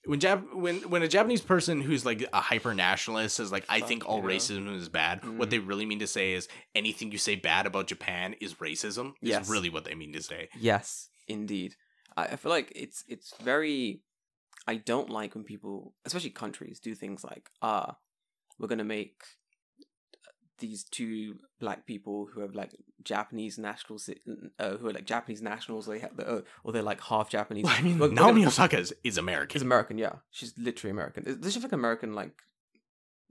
When a Japanese person who's like a hyper nationalist says like I think all racism is bad, what they really mean to say is anything you say bad about Japan is racism. Is really what they mean to say. Yes, indeed. I feel like it's very. I don't like when people, especially countries, do things like, we're going to make these two black people who have like Japanese nationals, who are like Japanese nationals, or they're like half Japanese. Well, I mean, Naomi Osaka is American. She's American, yeah. She's literally American. Does she have like American like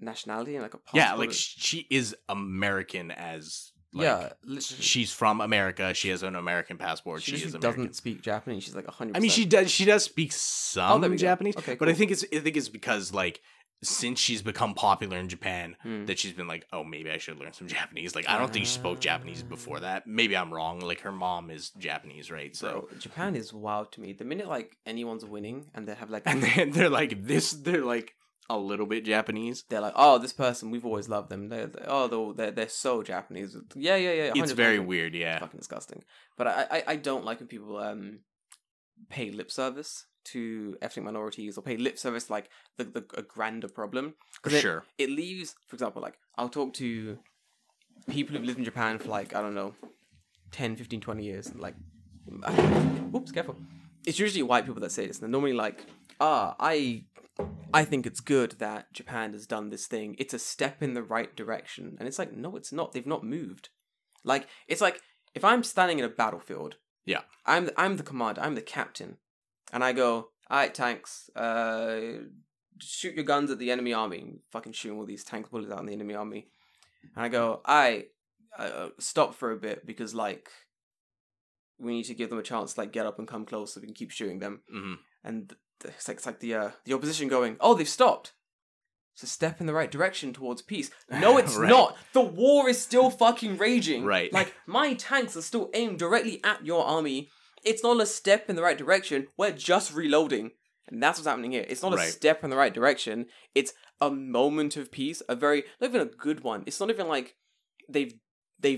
nationality and like a passport? Yeah, like she is American as. Like, yeah, literally. She's from America. She has an American passport. She is American. Doesn't speak Japanese. She's like 100%. I mean, she does speak some Japanese. Okay, cool. But I think it's because like since she's become popular in Japan that she's been like, oh, maybe I should learn some Japanese. Like I don't think she spoke Japanese before that. Maybe I'm wrong. Like her mom is Japanese, right? So bro, Japan is wild to me. The minute like anyone's winning and they have like, and then they're like this. They're like a little bit Japanese. They're like, oh, this person, we've always loved them. They're so Japanese. Yeah. It's very weird, yeah. It's fucking disgusting. But I don't like when people pay lip service to ethnic minorities or pay lip service like a grander problem. For sure. It leaves, for example, like I'll talk to people who've lived in Japan for like, I don't know, 10, 15, 20 years. And like, whoops, careful. It's usually white people that say this. And they're normally like, I think it's good that Japan has done this thing. It's a step in the right direction. And it's like, no, it's not. They've not moved. Like, it's like, if I'm standing in a battlefield, yeah, I'm the commander, I'm the captain, and I go, all right, tanks, shoot your guns at the enemy army. Fucking shooting all these tank bullets out in the enemy army. And I go, all right, stop for a bit, because, like, we need to give them a chance to, like, get up and come close so we can keep shooting them. Mm-hmm. And it's like the opposition going, oh, they've stopped. It's a step in the right direction towards peace. No, it's not. The war is still fucking raging. Right. Like, my tanks are still aimed directly at your army. It's not a step in the right direction. We're just reloading. And that's what's happening here. It's not a step in the right direction. It's a moment of peace. A very, not even a good one. It's not even like they've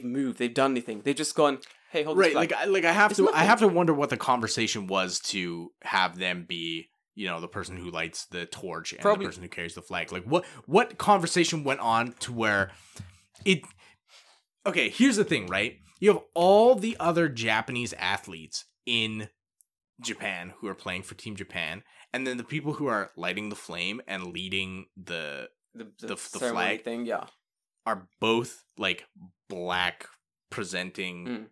moved. They've done anything. They've just gone, hey, hold this flag. Like I have to wonder what the conversation was to have them be, you know, the person who lights the torch and the person who carries the flag. Like what conversation went on to where it. Okay, here's the thing, right? You have all the other Japanese athletes in Japan who are playing for Team Japan, and then the people who are lighting the flame and leading the flag thing, yeah, are both like black presenting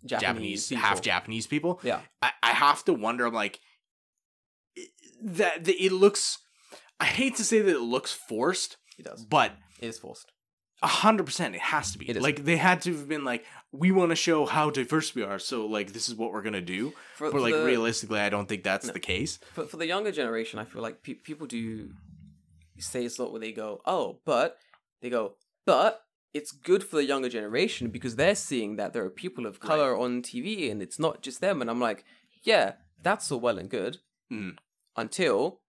Japanese half Japanese people. Yeah, I have to wonder. I'm like, that it looks. I hate to say that it looks forced. It does, but it is forced. 100%, it has to be. It is. Like they had to have been like, we want to show how diverse we are, so like this is what we're gonna do. But like realistically, I don't think that's the case. For the younger generation, I feel like people do say it's a lot where they go, oh, but it's good for the younger generation because they're seeing that there are people of color on TV and it's not just them. And I'm like, yeah, that's all well and good until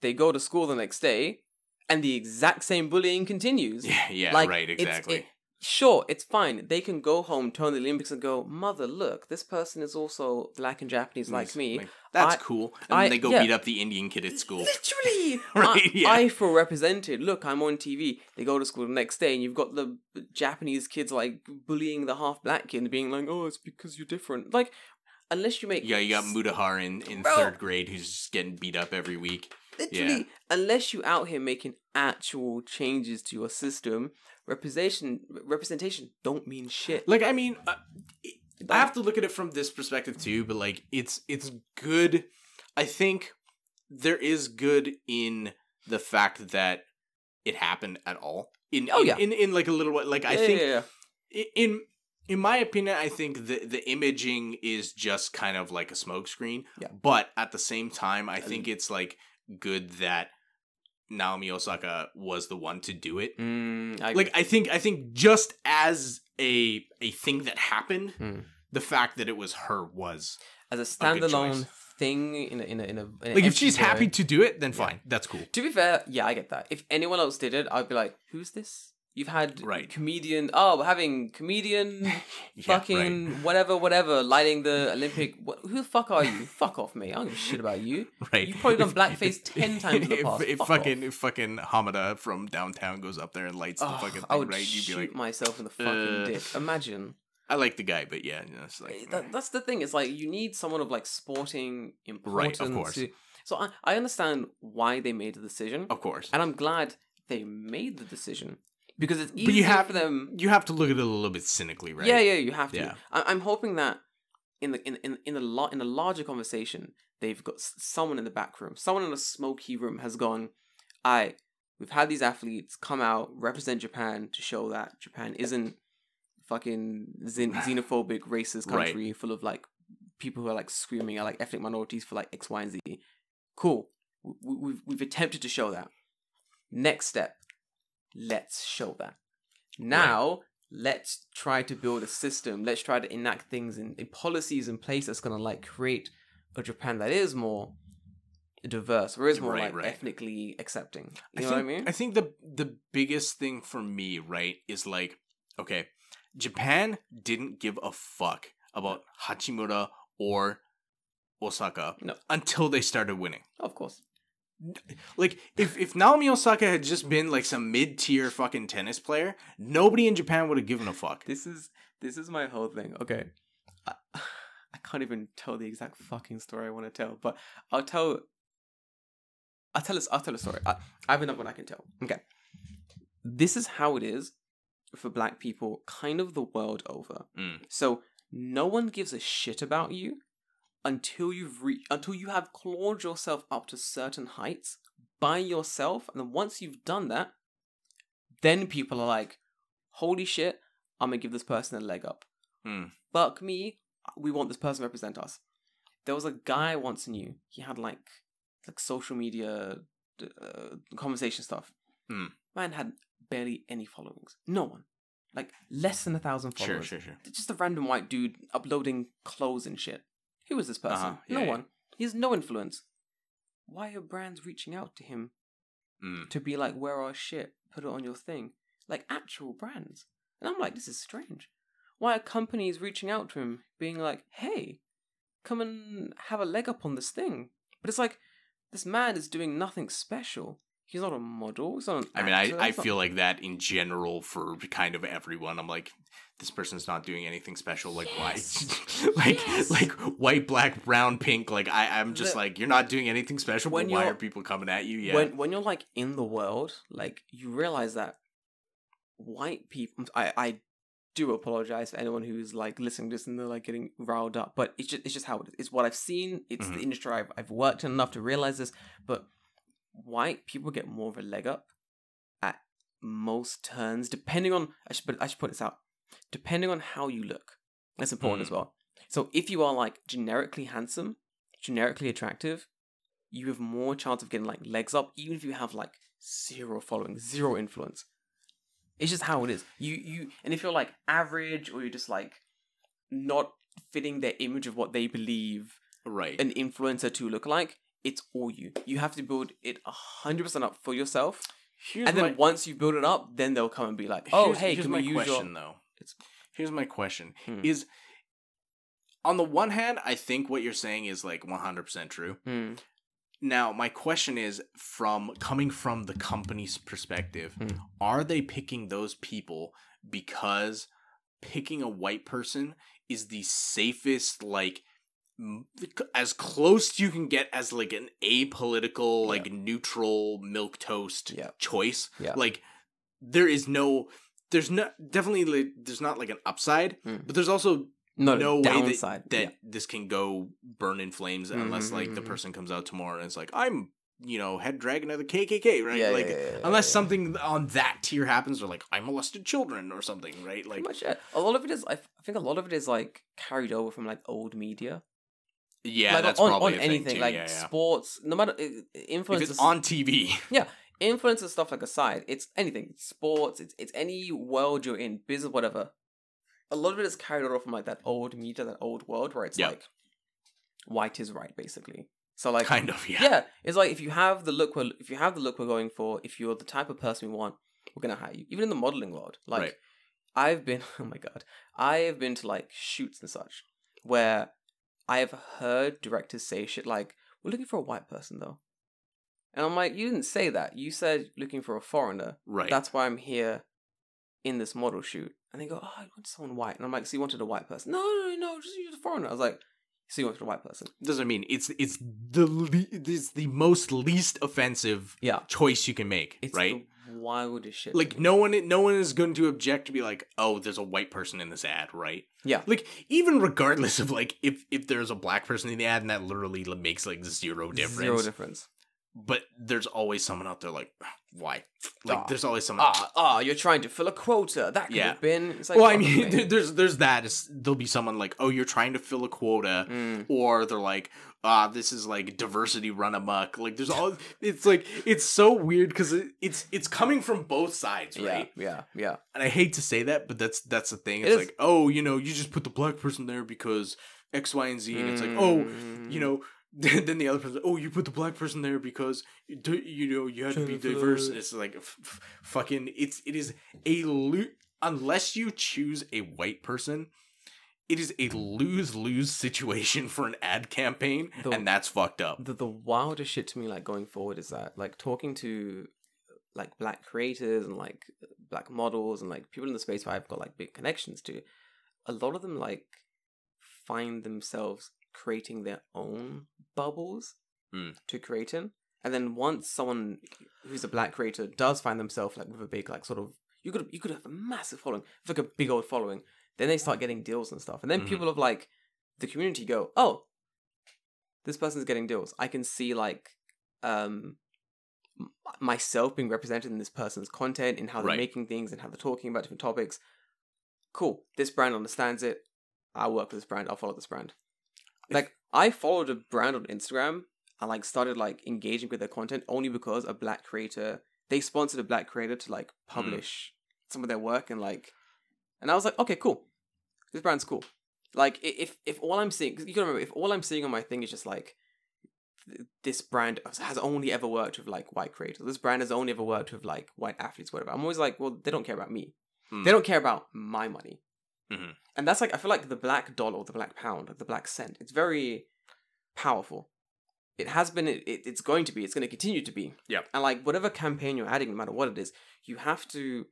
they go to school the next day and the exact same bullying continues. Yeah, like, right, exactly. Sure, it's fine. They can go home, turn the Olympics and go, mother, look, this person is also black and Japanese like me. Like, that's cool. And then they go beat up the Indian kid at school. Literally! Right, I feel represented. Look, I'm on TV. They go to school the next day and you've got the Japanese kids like bullying the half-black kid and being like, oh, it's because you're different. Like, unless you make... Yeah, you got Mudahar in third grade who's just getting beat up every week. Literally, unless you out here making actual changes to your system, representation don't mean shit. Like, I mean, I have to look at it from this perspective too, but like, it's good. I think there is good in the fact that it happened at all. In like a little way. Like, I think in my opinion, I think the imaging is just kind of like a smokescreen. Yeah. But at the same time, I think it's like good that Naomi Osaka was the one to do it. I think just as a thing that happened, the fact that it was her was as a standalone thing in a like if she's happy to do it, then fine, that's cool. To be fair, yeah, I get that. If anyone else did it, I'd be like, who's this? You've had comedian. Oh, we're having comedian, fucking whatever, lighting the Olympic. Who the fuck are you? Fuck off, mate. I don't give a shit about you. Right. You've probably done blackface 10 times in the past. If fucking Hamada from downtown goes up there and lights the fucking thing, I would right? You'd be like, myself in the fucking dick. Imagine. I like the guy, but yeah, it's like that's the thing. It's like you need someone of like sporting importance. Right, of course. So I understand why they made the decision. Of course. And I'm glad they made the decision. Because it's easier for them. You have to look at it a little bit cynically, right? Yeah, you have to. Yeah. I'm hoping that in the larger conversation, they've got someone in the back room, someone in a smoky room has gone, we've had these athletes come out, represent Japan to show that Japan isn't fucking xenophobic, racist country full of like people who are like screaming at like ethnic minorities for like X, Y, and Z. Cool. We've attempted to show that. Next step. Let's show that. Now, let's try to build a system. Let's try to enact things in policies in place that's going to like create a Japan that is more diverse, or is more ethnically accepting. You know what I mean? I think the biggest thing for me, right, is like, okay, Japan didn't give a fuck about Hachimura or Osaka until they started winning. Of course. Like, if Naomi Osaka had just been like some mid-tier fucking tennis player, nobody in Japan would have given a fuck. This is my whole thing. Okay, I can't even tell the exact fucking story I want to tell, but I'll tell a story. I have enough one I can tell. Okay, this is how it is for black people, kind of the world over. So no one gives a shit about you until you have clawed yourself up to certain heights by yourself, and then once you've done that, then people are like, holy shit, I'm gonna give this person a leg up. Fuck me, we want this person to represent us. There was a guy I once knew, he had like social media conversation stuff. Man had barely any followings. No one. Like less than 1,000 followers. Sure. Just a random white dude uploading clothes and shit. Who is this person? No one. He has no influence. Why are brands reaching out to him to be like, wear our shit, put it on your thing? Like actual brands. And I'm like, this is strange. Why are companies reaching out to him being like, hey, come and have a leg up on this thing? But it's like, this man is doing nothing special. He's not a model. He's not an actor. I mean, I feel like that in general for kind of everyone. I'm like, this person's not doing anything special. Like, why? like white, black, brown, pink. Like, I'm just like, you're not doing anything special, but why are people coming at you? Yeah. When you're like in the world, like, you realize that white people, I do apologize for anyone who's like listening to this and they're like getting riled up, but it's just how it is. It's what I've seen. It's the industry I've worked in enough to realize this, but white people get more of a leg up at most turns, depending on I should put this out. Depending on how you look. That's important as well. So if you are like generically handsome, generically attractive, you have more chance of getting like legs up, even if you have like zero following, zero influence. It's just how it is. And if you're like average, or you're just like not fitting their image of what they believe Right. an influencer to look like, it's all you. You have to build it 100% up for yourself. And then once you build it up, then they'll come and be like, oh, hey, here's can we my use question, though. Here's my question. Is, on the one hand, I think what you're saying is like 100% true. Now, my question is, coming from the company's perspective, are they picking those people because picking a white person is the safest, like, as close you can get as like an apolitical, like neutral milquetoast choice? Like, there's not like an upside, but there's also no way that this can go burn in flames unless like the person comes out tomorrow and it's like, I'm, head dragon of the KKK, right? Unless something on that tier happens, or like I molested children or something, right? Like, much, a lot of it is, I think a lot of it is like carried over from like old media. Yeah, like, that's on probably a anything thing too. like sports, no matter influencers. If it's on TV, influencer stuff like aside, it's anything, sports, it's any world you're in, business, whatever. A lot of it is carried over from like that old media, that old world where it's like white is right, basically. So like kind of, it's like if you have the look we're going for, if you're the type of person we want, we're gonna hire you. Even in the modeling world, like I've been to like shoots and such where I have heard directors say shit like, we're looking for a white person though. And I'm like, you didn't say that. You said looking for a foreigner. Right. That's why I'm here in this model shoot. And they go, oh, I want someone white. And I'm like, so you wanted a white person? No, just use a foreigner. I was like, so you wanted a white person? Doesn't mean it's the most least offensive choice you can make, it's right? The wildest shit. Like no one is going to object to be like, oh, there's a white person in this ad, right? Yeah. Like even regardless of like if there's a black person in the ad and that literally makes like zero difference. Zero difference. But there's always someone out there like, why? Like there's always someone. You're trying to fill a quota. That could have been. It's like, well, I mean, there's that. There'll be someone like, oh, you're trying to fill a quota, or they're like, this is like diversity run amok. Like there's all. It's like it's so weird because it's coming from both sides, right? Yeah. And I hate to say that, but that's the thing. It's like, oh, you just put the black person there because X, Y, and Z, and it's like, oh, then the other person, oh, you put the black person there because you had to be diverse. It's like fucking. It is unless you choose a white person, it is a lose-lose situation for an ad campaign, and that's fucked up. The wildest shit to me, like going forward, is that like talking to like black creators and like black models and like people in the space where I've got like big connections to, a lot of them like find themselves creating their own bubbles to create in. And then once someone who's a black creator does find themselves like with a big like sort of you could have a massive following, like a big old following, then they start getting deals and stuff. And then people of like the community go, oh, this person's getting deals. I can see like myself being represented in this person's content, in how they're making things and how they're talking about different topics. Cool. This brand understands it. I'll work with this brand. I'll follow this brand. Like, I followed a brand on Instagram and, like, started, like, engaging with their content only because a black creator, they sponsored a black creator to, like, publish some of their work and, like, and I was like, okay, cool. This brand's cool. Like, if all I'm seeing, because you gotta remember, if all I'm seeing on my thing is just, like, this brand has only ever worked with, like, white creators. This brand has only ever worked with, like, white athletes, whatever. I'm always like, well, they don't care about me. They don't care about my money. Mm-hmm. And that's like, I feel like the black dollar or the black pound, like the black cent, it's very powerful. It has been, it's going to be, it's going to continue to be. Yeah. And like whatever campaign you're adding, no matter what it is, you have to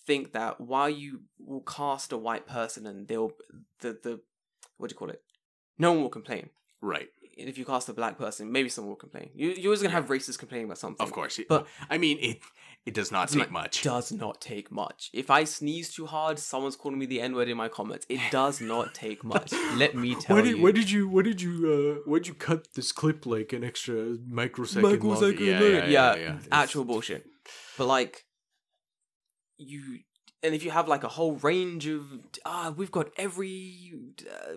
think that while you will cast a white person and they'll, what do you call it? No one will complain. Right. And if you cast a black person, maybe someone will complain. You're always going to have racists complaining about something. Of course. But I mean, it does not take much. It does not take much. If I sneeze too hard, someone's calling me the N-word in my comments. It does not take much. Let me tell you. Why did you cut this clip like an extra microsecond long? Yeah, actual bullshit. But like, and if you have like a whole range of we've got every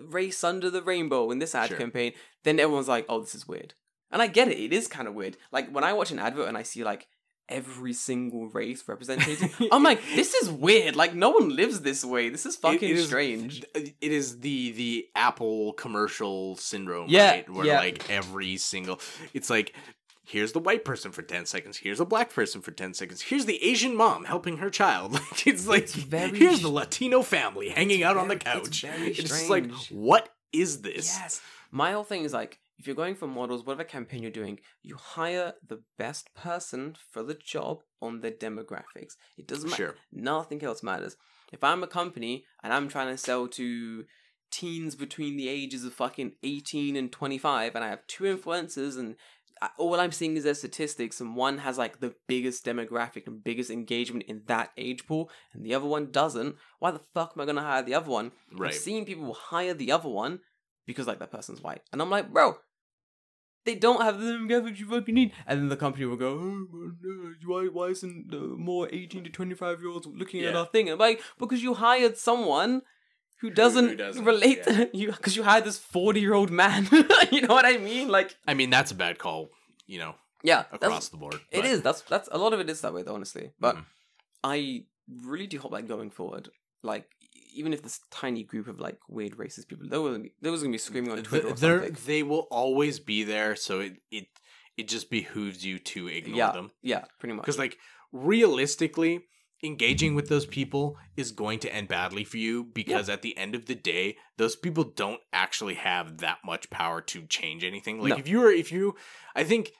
race under the rainbow in this ad Sure. campaign, then everyone's like, oh, this is weird. And I get it. It is kind of weird. Like when I watch an advert and I see like every single race represented, I'm like, this is weird. Like no one lives this way. This is fucking strange. It is the Apple commercial syndrome, Yeah, right? Where yeah. like every single, it's like, here's the white person for 10 seconds. Here's a black person for 10 seconds. Here's the Asian mom helping her child. Like it's like, It's very here's the Latino family hanging out on the very- it's couch. very It's just like, strange. what is this? Yes. My whole thing is like, if you're going for models, whatever campaign you're doing, you hire the best person for the job on their demographics. It doesn't matter. Sure. Nothing else matters. If I'm a company and I'm trying to sell to teens between the ages of fucking 18 and 25, and I have two influencers, and all I'm seeing is their statistics, and one has like the biggest demographic and biggest engagement in that age pool, and the other one doesn't, why the fuck am I going to hire the other one? Right. I've seen people hire the other one because like that person's white. And I'm like, bro, they don't have the demographics you fucking need. And then the company will go, oh, no, why isn't more 18 to 25-year-olds looking at Yeah. our thing? And I'm like, because you hired someone who doesn't, doesn't, relate yeah. to you, because you hired this 40-year-old man. You know what I mean? Like, I mean, that's a bad call, yeah, across the board. it but- is. That's a lot of it is that way, though, honestly. But Mhm. I really do hope that going forward, like, even if this tiny group of like weird racist people, there was gonna be screaming on Twitter or something. They will always be there, so it just behooves you to ignore them. Yeah, pretty much. Because, like, realistically, engaging with those people is going to end badly for you because at the end of the day, those people don't actually have that much power to change anything. Like, No. I think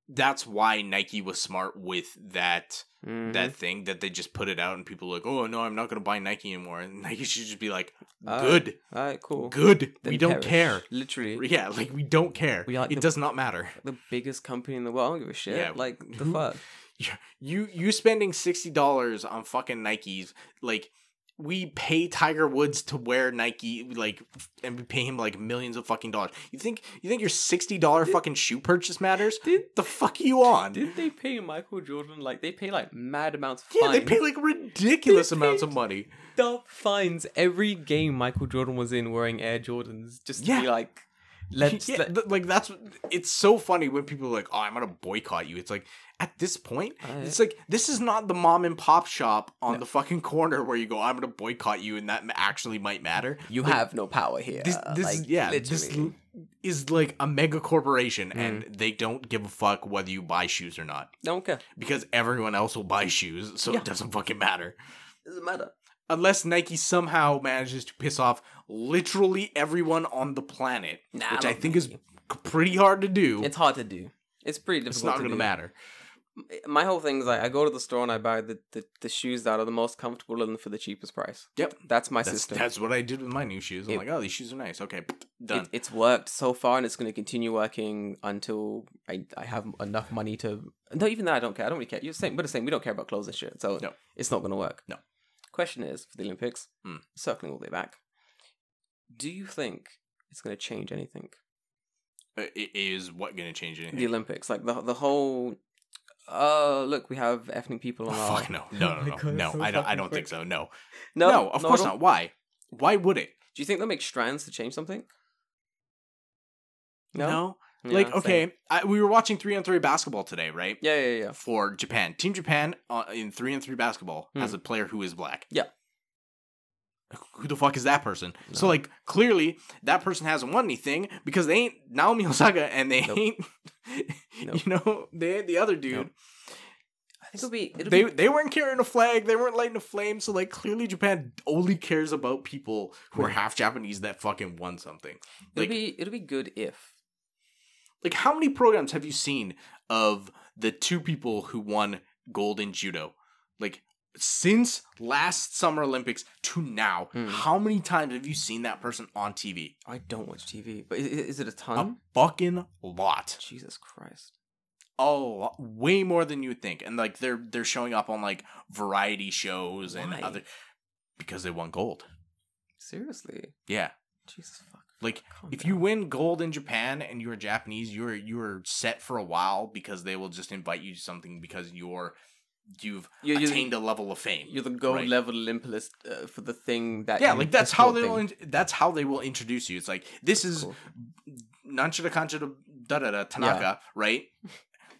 that's why Nike was smart with that Mhm. that thing that they just put it out and people are like, oh no, I'm not going to buy Nike anymore. And Nike should just be like, Alright. good, Alright, cool. good. Then We don't perish. care. Literally, Yeah, like we don't care. We are like it the- does not matter. the biggest company in the world. I don't give a shit. Yeah, Like the who- fuck. You spending $60 on fucking Nikes, like we pay Tiger Woods to wear Nike, like, and we pay him like millions of fucking dollars. You think your $60 fucking shoe purchase matters? The fuck are you on? Didn't they pay Michael Jordan like they pay like mad amounts of Yeah, fines? they pay like ridiculous They amounts paid- of money. the fines every game Michael Jordan was in wearing Air Jordans just to Yeah. be like, let's Yeah, like that's it's so funny when people are like, "Oh, I'm gonna boycott you." It's like at this point, it's like this is not the mom and pop shop on the fucking corner where you go, "I'm gonna boycott you," and that actually might matter. you Like, have no power here. this literally. is like a mega corporation, and they don't give a fuck whether you buy shoes or not Don't care. because everyone else will buy shoes, so Yeah. it doesn't fucking matter. Doesn't matter. Unless Nike somehow manages to piss off literally everyone on the planet, Nah, which I I don't think think is pretty hard to do. It's hard to do. It's pretty difficult. It's not to going to do. matter. My whole thing is like I go to the store and I buy the shoes that are the most comfortable and for the cheapest price. Yep. That's my That's, system. that's what I did with my new shoes. I'm It- like, oh, these shoes are nice. Okay, done. It's worked so far and it's going to continue working until I have enough money to. No, even that I don't care. I don't really care. We're the same. We don't care about clothes and shit. So No. it's not going to work. No. Question is for the Olympics, Hmm. circling all the way back. Do you think it's going to change anything? Is what going to change anything? The Olympics, like the whole. Look, we have ethnic people on Oh, our. fuck no, Oh my no, God, no. so I fucking don't think quick. so. No, No, of not course at all? not. Why? Why would it? Do you think they'll make strands to change something? No. Yeah, Like, same. okay, we were watching 3-on-3 basketball today, right? Yeah. For Japan, Team Japan in 3-on-3 basketball has a player who is black. Yeah. Who the fuck is that person? So, No. like, clearly that person hasn't won anything because they ain't Naomi Osaka and they Nope. ain't, Nope. you know, they ain't the other dude. Nope. I think it'll be They weren't carrying a flag. They weren't lighting a flame. So, like, clearly Japan only cares about people who are half Japanese that fucking won something. Like, it'll be good if. like, how many programs have you seen of the two people who won gold in judo? Like, since last Summer Olympics to now, how many times have you seen that person on TV? I don't watch TV, but is it a A ton? fucking lot. Jesus Christ. Oh, way more than you would think. And like they're showing up on like variety shows and Why? other because they won gold. Seriously. Yeah. Jesus fuck. Like Calm if down. you win gold in Japan and you're Japanese, you're set for a while because they will just invite you to something because you're you've You're- attained a level of fame. You're the gold Right. level Olympus for the thing that. Yeah, you- like the that's how sport thing. that's how they will introduce you. It's like this is Cool. Nanchida Kanchida Tanaka, right?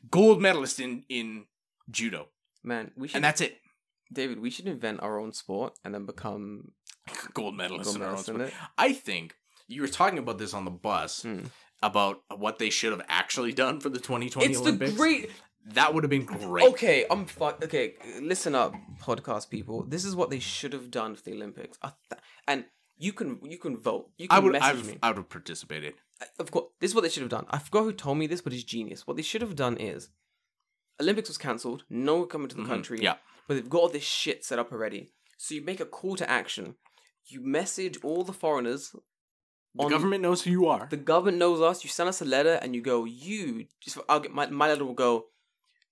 Gold medalist in judo, Man, we should. and that's it. David, we should invent our own sport and then become Gold medalist gold in our own medalists in sport. it. I think you were talking about this on the bus about what they should have actually done for the 2020 It's Olympics. the great. That would have been great. Okay, Okay, listen up, podcast people. This is what they should have done for the Olympics. And you can vote. You can message me. I would have participated. Of course, this is what they should have done. I forgot who told me this, but it's genius. What they should have done is Olympics was cancelled. No one coming to the country. Yeah. But they've got all this shit set up already. So you make a call to action. You message all the foreigners. The government knows who you are. The government knows us. You send us a letter, and you go. I'll get my letter will go.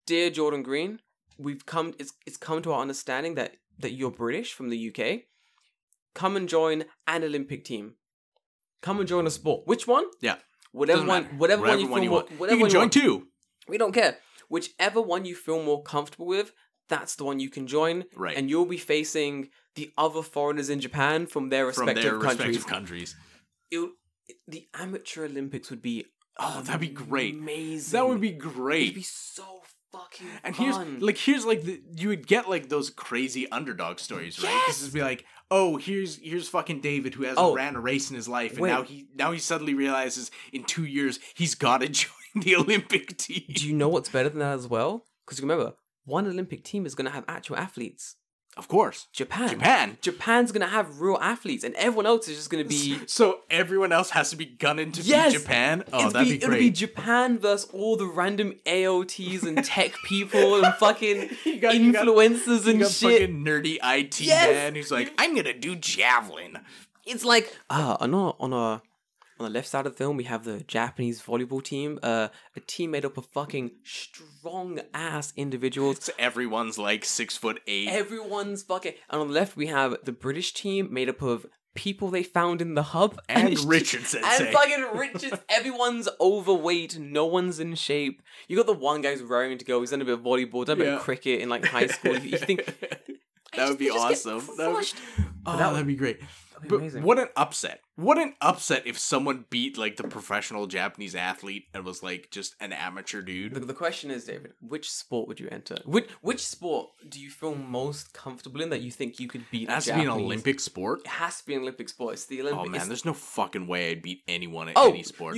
Dear Jordan Green, we've come. It's come to our understanding that you're British from the UK. Come and join an Olympic team. Come and join a sport. Which one? Yeah. Whatever Doesn't one. matter. Whatever one you feel more. want. Whatever You one can join want. too. We don't care. Whichever one you feel more comfortable with, that's the one you can join. Right. And you'll be facing the other foreigners in Japan from their From respective their countries. respective countries. The amateur Olympics would be That'd be great. amazing. That would be great. It'd be so fucking And fun. here's like you would get like those crazy underdog stories, right? Yes! This would be like, oh, here's fucking David who hasn't ran a race in his life, and Wait. now he suddenly realizes in 2 years he's got to join the Olympic team. Do you know what's better than that as well? Because remember, one Olympic team is going to have actual athletes. Of course, Japan. Japan's going to have real athletes, and everyone else is just going to be. So everyone else has to be gunning to Yes! beat Japan. Oh, It'll that'd be great. It'll be Japan versus all the random AOTs and tech people and fucking You got- influencers You and got shit. fucking nerdy IT Yes! man who's like, I'm gonna do javelin. It's like on the left side of the film we have the Japanese volleyball team, a team made up of fucking strong ass individuals. So everyone's like 6'8". Everyone's fucking. And on the left we have the British team made up of people they found in the hub And it's Richard just- Sensei. and fucking Richard. Everyone's overweight. No one's in shape. You got the one guy who's raring to go. He's done a bit of volleyball, done a bit of Yeah. cricket in like high school. You think That would be they just get awesome. That would crushed. Oh, that that'd be great. be But amazing. what an upset. What an upset if someone beat like the professional Japanese athlete and was like just an amateur dude. The question is, David, which sport would you enter? Which sport do you feel most comfortable in that you think you could beat? It has to be an Olympic sport. It has to be an Olympic sport. It's the Oh Olympics. man, there's no fucking way I'd beat anyone at Oh, any sport.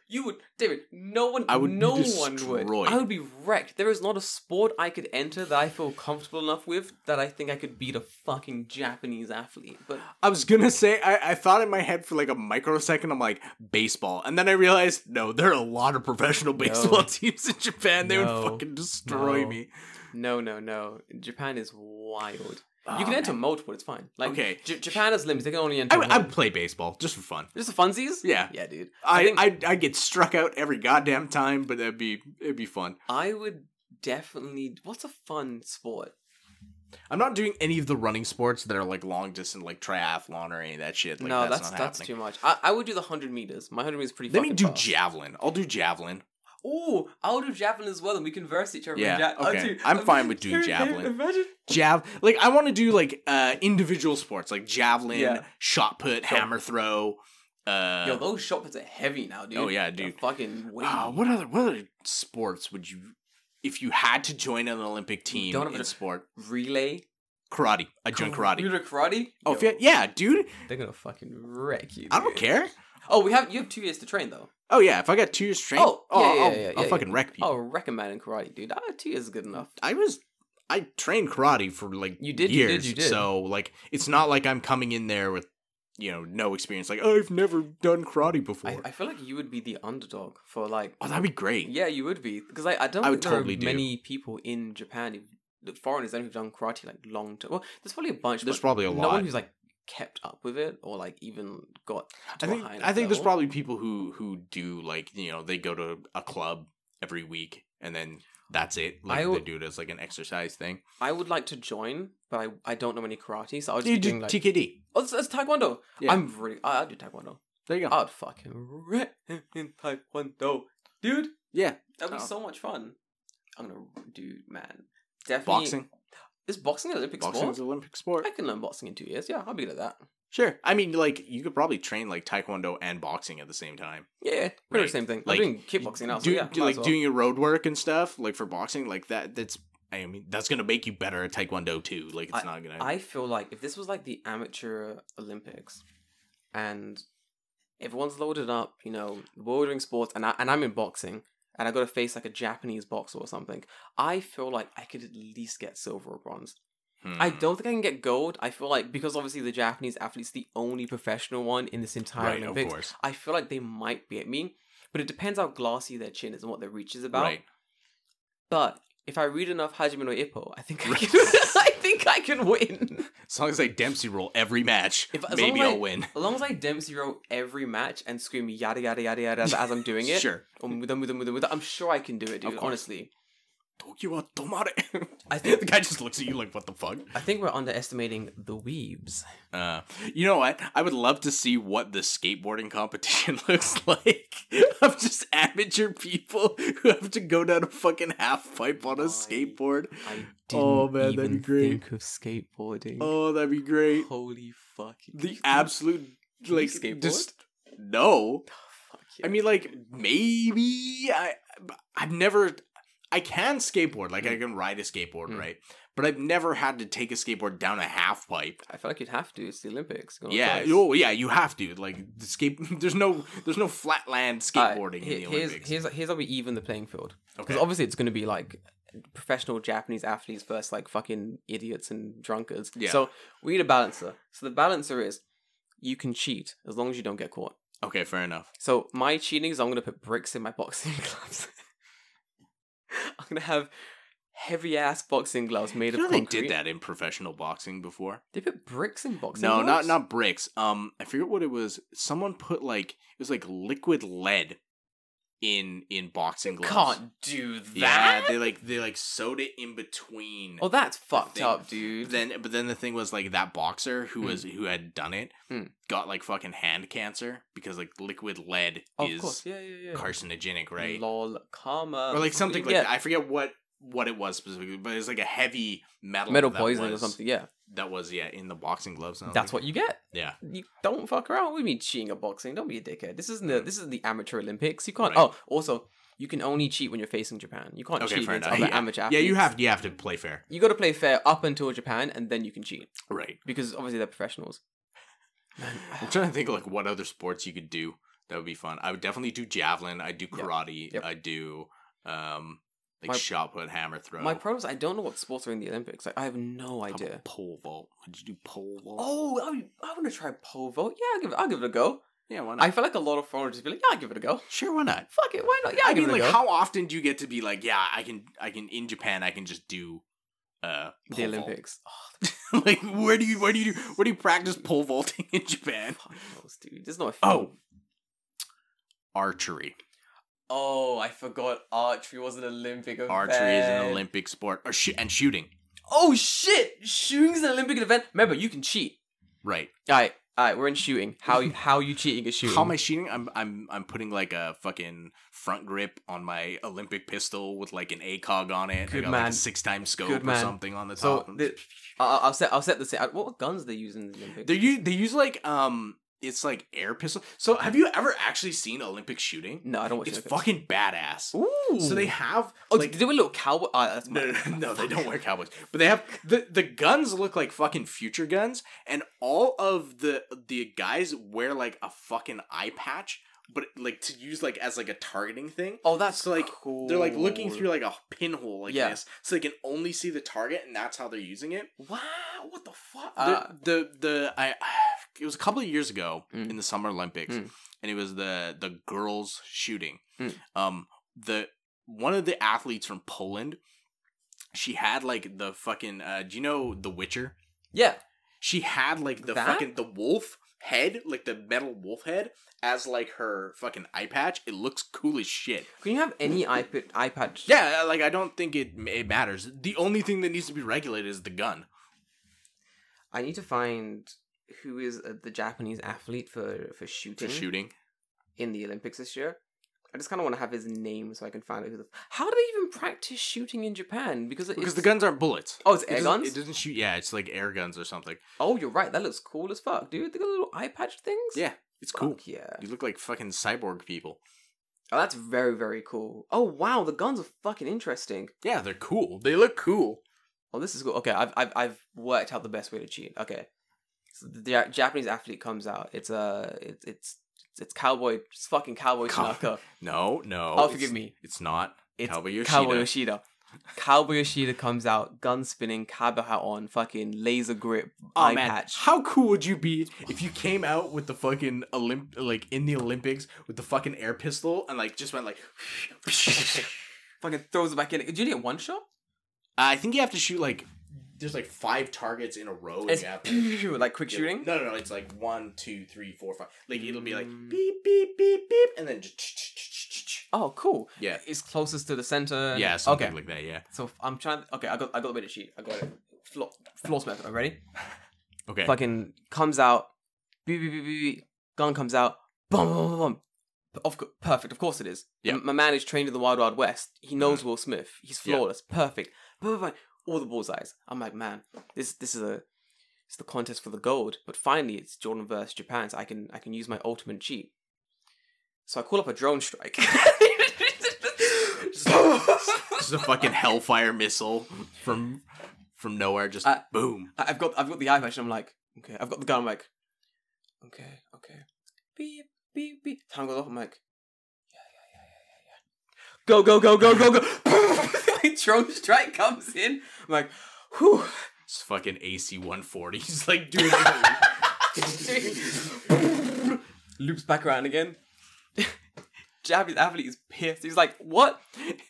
you would, David. No one. I would be No one destroyed. would. I would be wrecked. There is not a sport I could enter that I feel comfortable enough with that I think I could beat a fucking Japanese athlete. But I was gonna say, I thought in my head for like a microsecond, I'm like, baseball. And then I realized, no, there are a lot of professional baseball teams in Japan. They No. would fucking destroy No. me. no. Japan is wild. Oh, You can enter man. multiple. It's fine. Like Okay. Japan has limits. They can only enter. I one. would play baseball just for fun. Just the funsies. Yeah. Yeah, dude. think I'd get struck out every goddamn time, but it'd be fun. I would definitely. What's a fun sport? I'm not doing any of the running sports that are like long distance, like triathlon or any of that shit. Like, No, that's that's not that's happening. too much. I would do the 100 meters. My 100 meters is pretty. Let me fucking do fast. javelin. I'll do javelin. Oh, I'll do javelin as well, and we can verse each other. in Yeah, Oh, okay. dude, I'm fine with doing dude, javelin. Imagine. Like I want to do like individual sports, like javelin, Yeah. shot put, hammer throw. Yo, those shot puts are heavy now, dude. Oh, yeah, They're dude. fucking weighty. What other sports would you, if you had to join an Olympic team don't have in a- sport? Relay. Karate. I join karate. You do karate? Oh, Yo, yeah, dude. they're gonna fucking wreck you. I don't dude. care. Oh, you have 2 years to train though. Oh yeah, if I got 2 years trained, Oh, yeah, I'll fucking wreck people. Oh, recommend in karate, dude. 2 years is good enough. I trained karate for like You did, years. you did. So like, it's not like I'm coming in there with, no experience. Like, oh, I've never done karate before. I feel like you would be the underdog for like. Oh, that'd be great. Yeah, you would be because I don't I think would there totally are do. many people in Japan, the foreigners, who've done karate like long term. Well, there's probably a bunch. There's but probably a no lot. one who's like kept up with it or like even got. To a high enough I think there's level. probably people who do like they go to a club every week and then that's it. Like they do it as like an exercise thing. I would like to join, but I don't know any karate, so I would You just be do doing like. TKD. Oh, that's Taekwondo. Yeah. I'd do Taekwondo. There you go. I'd fucking wreck in Taekwondo, dude. Yeah. That'd be Oh. so much fun. I'm gonna do, man. definitely Boxing. Is boxing an Olympic Boxing sport? is an Olympic sport. I can learn boxing in 2 years. Yeah, I'll be good at that. Sure. I mean, like, you could probably train, like, taekwondo and boxing at the same time. Yeah, pretty Right. much the same thing. Like, I'm doing kickboxing now, so Do, yeah. do, might like, as well. doing your road work and stuff, like, for boxing, like, that's... I mean, that's going to make you better at taekwondo, too. Like, it's not going to... I feel like if this was like the amateur Olympics, and everyone's loaded up, you know, we're all doing sports, and I'm in boxing, and I got to face like a Japanese boxer or something, I feel like I could at least get silver or bronze. I don't think I can get gold. I feel like because obviously the Japanese athlete's the only professional one in this entire Right, Olympics. of course. I feel like they might be at me, but it depends how glassy their chin is and what their reach is about. Right. But if I read enough Hajime no Ippo, I think I can. I think I can win. As long as I Dempsey roll every match, As maybe long as I'll win. As long as I Dempsey roll every match and scream yada yada yada yada as I'm doing it, Sure. I'm sure I can do it, dude. course. Honestly, Tokyo wa tomare. I think the guy just looks at you like, what the fuck? I think we're underestimating the weebs. You know what? I would love to see what the skateboarding competition looks like of just amateur people who have to go down a fucking half pipe on a skateboard. I Oh, didn't man, that'd even be great. think of skateboarding. Oh, that'd be great. Holy fucking The absolute, Can you like, skateboard? just no. fuck yeah. I mean, like, maybe I've never. I can skateboard, like I can ride a skateboard, right? But I've never had to take a skateboard down a half pipe. I feel like you'd have to. It's the Olympics. Yeah, oh yeah, you have to. Like the there's no flatland skateboarding in the Olympics. Here's how we even the playing field. Because Okay. obviously it's going to be like professional Japanese athletes versus like fucking idiots and drunkards. Yeah. So we need a balancer. So the balancer is you can cheat as long as you don't get caught. Okay, fair enough. So my cheating is I'm going to put bricks in my boxing gloves. I'm going to have heavy ass boxing gloves made You know of they concrete. did that in professional boxing before. They put bricks in boxing No, gloves? not bricks. I forget what it was. Someone put like it was like liquid lead in boxing gloves. Can't do that. Yeah, they like sewed it in between. Oh, that's fucked thing. up, dude. But then the thing was like that boxer who had done it got like fucking hand cancer because like liquid lead Of is course, yeah. carcinogenic, right? Lol, karma. Or like something like Yeah. that. I forget what it was specifically, but it's like a heavy metal that poisoning or was- something. Yeah, That was in the boxing gloves. And I was that's like, what you get. Yeah. You don't fuck around. What do you mean cheating at boxing? Don't be a dickhead. This isn't the amateur Olympics. You can't. Right. Oh, also, you can only cheat when you're facing Japan. You can't Okay, cheat fair against enough. other Yeah, amateur yeah, athletes. you have to play fair, You got to play fair up until Japan, and then you can cheat right? because obviously they're professionals. I'm trying to think of like what other sports you could do that would be fun. I would definitely do javelin. I do karate. Yep. I do like My- shot put, hammer throw. My problem is I don't know what sports are in the Olympics. Like, I have no How about idea. pole vault. Would you do pole vault? Oh, I want to try pole vault. Yeah, I'll give it a go. Yeah, why not? I feel like a lot of foreigners just be like, yeah, I'll give it a go. Sure, why not? Fuck it, why not? Yeah, I I'll give mean, it a like, go. how often do you get to be like, yeah, I can in Japan, I can just do The pole vault. Olympics. Like, where do you practice pole vaulting in Japan? Fuck knows, dude. There's no a Oh, archery. Oh, I forgot archery was an Olympic event. Archery is an Olympic sport, or and shooting. Oh shit! Shooting's an Olympic event. Remember, you can cheat. Right. Alright, we're in shooting. How you cheating is shooting? How am I shooting? I'm putting like a fucking front grip on my Olympic pistol with like an ACOG on it. Good I got like man. a 6-time scope Good or man. something on the So top. I'll set the scene. What guns they use in the Olympics? They use like it's like air pistol. So have you ever actually seen Olympic shooting? No, I don't watch It's Olympics. fucking badass. Ooh. So they have Oh, like they do a little cowboy. That's no, they don't wear cowboys. But they have the guns look like fucking future guns, and all of the guys wear like a fucking eye patch, but like to use like as like a targeting thing. Oh, that's So like cool. they're like looking through like a pinhole like Yeah. this, so they can only see the target, and that's how they're using it. Wow, what the fuck? It was a couple of years ago Mm. in the Summer Olympics, Mm. and it was the girls shooting. Mm. One of the athletes from Poland, she had like the fucking do you know The Witcher? Yeah. She had like the That? fucking the wolf head, like the metal wolf head, as like her fucking eye patch. It looks cool as shit. Can you have any iPad? Yeah, like I don't think it matters. The only thing that needs to be regulated is the gun. I need to find who is the Japanese athlete for shooting For shooting. in the Olympics this year. I just kind of want to have his name so I can find out who the. How do they even practice shooting in Japan? Because the guns aren't bullets. Oh, it's air guns? It doesn't shoot. Yeah, it's like air guns or something. Oh, you're right. That looks cool as fuck, dude. They got little eye patch things. Yeah, it's cool. Fuck yeah. You look like fucking cyborg people. Oh, that's very, very cool. Oh, wow. The guns are fucking interesting. Yeah, they're cool. They look cool. Oh, this is cool. Okay, I've worked out the best way to cheat. Okay. So the Japanese athlete comes out. It's Cowboy. It's fucking Cowboy Tanaka. No. Oh, forgive me. It's not. It's Cowboy Yoshida. Cowboy Yoshida. Cowboy Yoshida comes out, gun spinning, cowboy hat on, fucking laser grip, eye patch. How cool would you be if you came out with the fucking like in the Olympics with the fucking air pistol and like just went like Fucking throws it back in. Did you get one shot? I think you have to shoot like there's like 5 targets in a row. It's like quick shooting? No. It's like 1, 2, 3, 4, 5. Like it'll be like beep beep beep beep, and then just. Oh, cool. Yeah, it's closest to the center. Yeah, something like that. Yeah. So I'm trying. Okay, I got a bit of cheat. I got it. Floor method. Are you ready? Okay. Fucking comes out. Beep beep beep beep. Gun comes out. Boom boom boom. Perfect. Of course it is. Yeah. My man is trained in the Wild Wild West. He knows Will Smith. He's flawless. Yeah. Perfect. All the bullseyes. I'm like, man, this is it's the contest for the gold. But finally, it's Jordan versus Japan. So I can use my ultimate cheat. So I call up a drone strike. Just a fucking hellfire missile from nowhere. Just boom. I've got the eye patch. And I'm like, okay. I've got the gun. I'm like, okay. Beep beep beep. Time goes off. I'm like, yeah. Go. Drone strike comes in. I'm like, whew. It's fucking AC-140. He's like doing it. Loops back around again. Japanese athlete is pissed. He's like, what?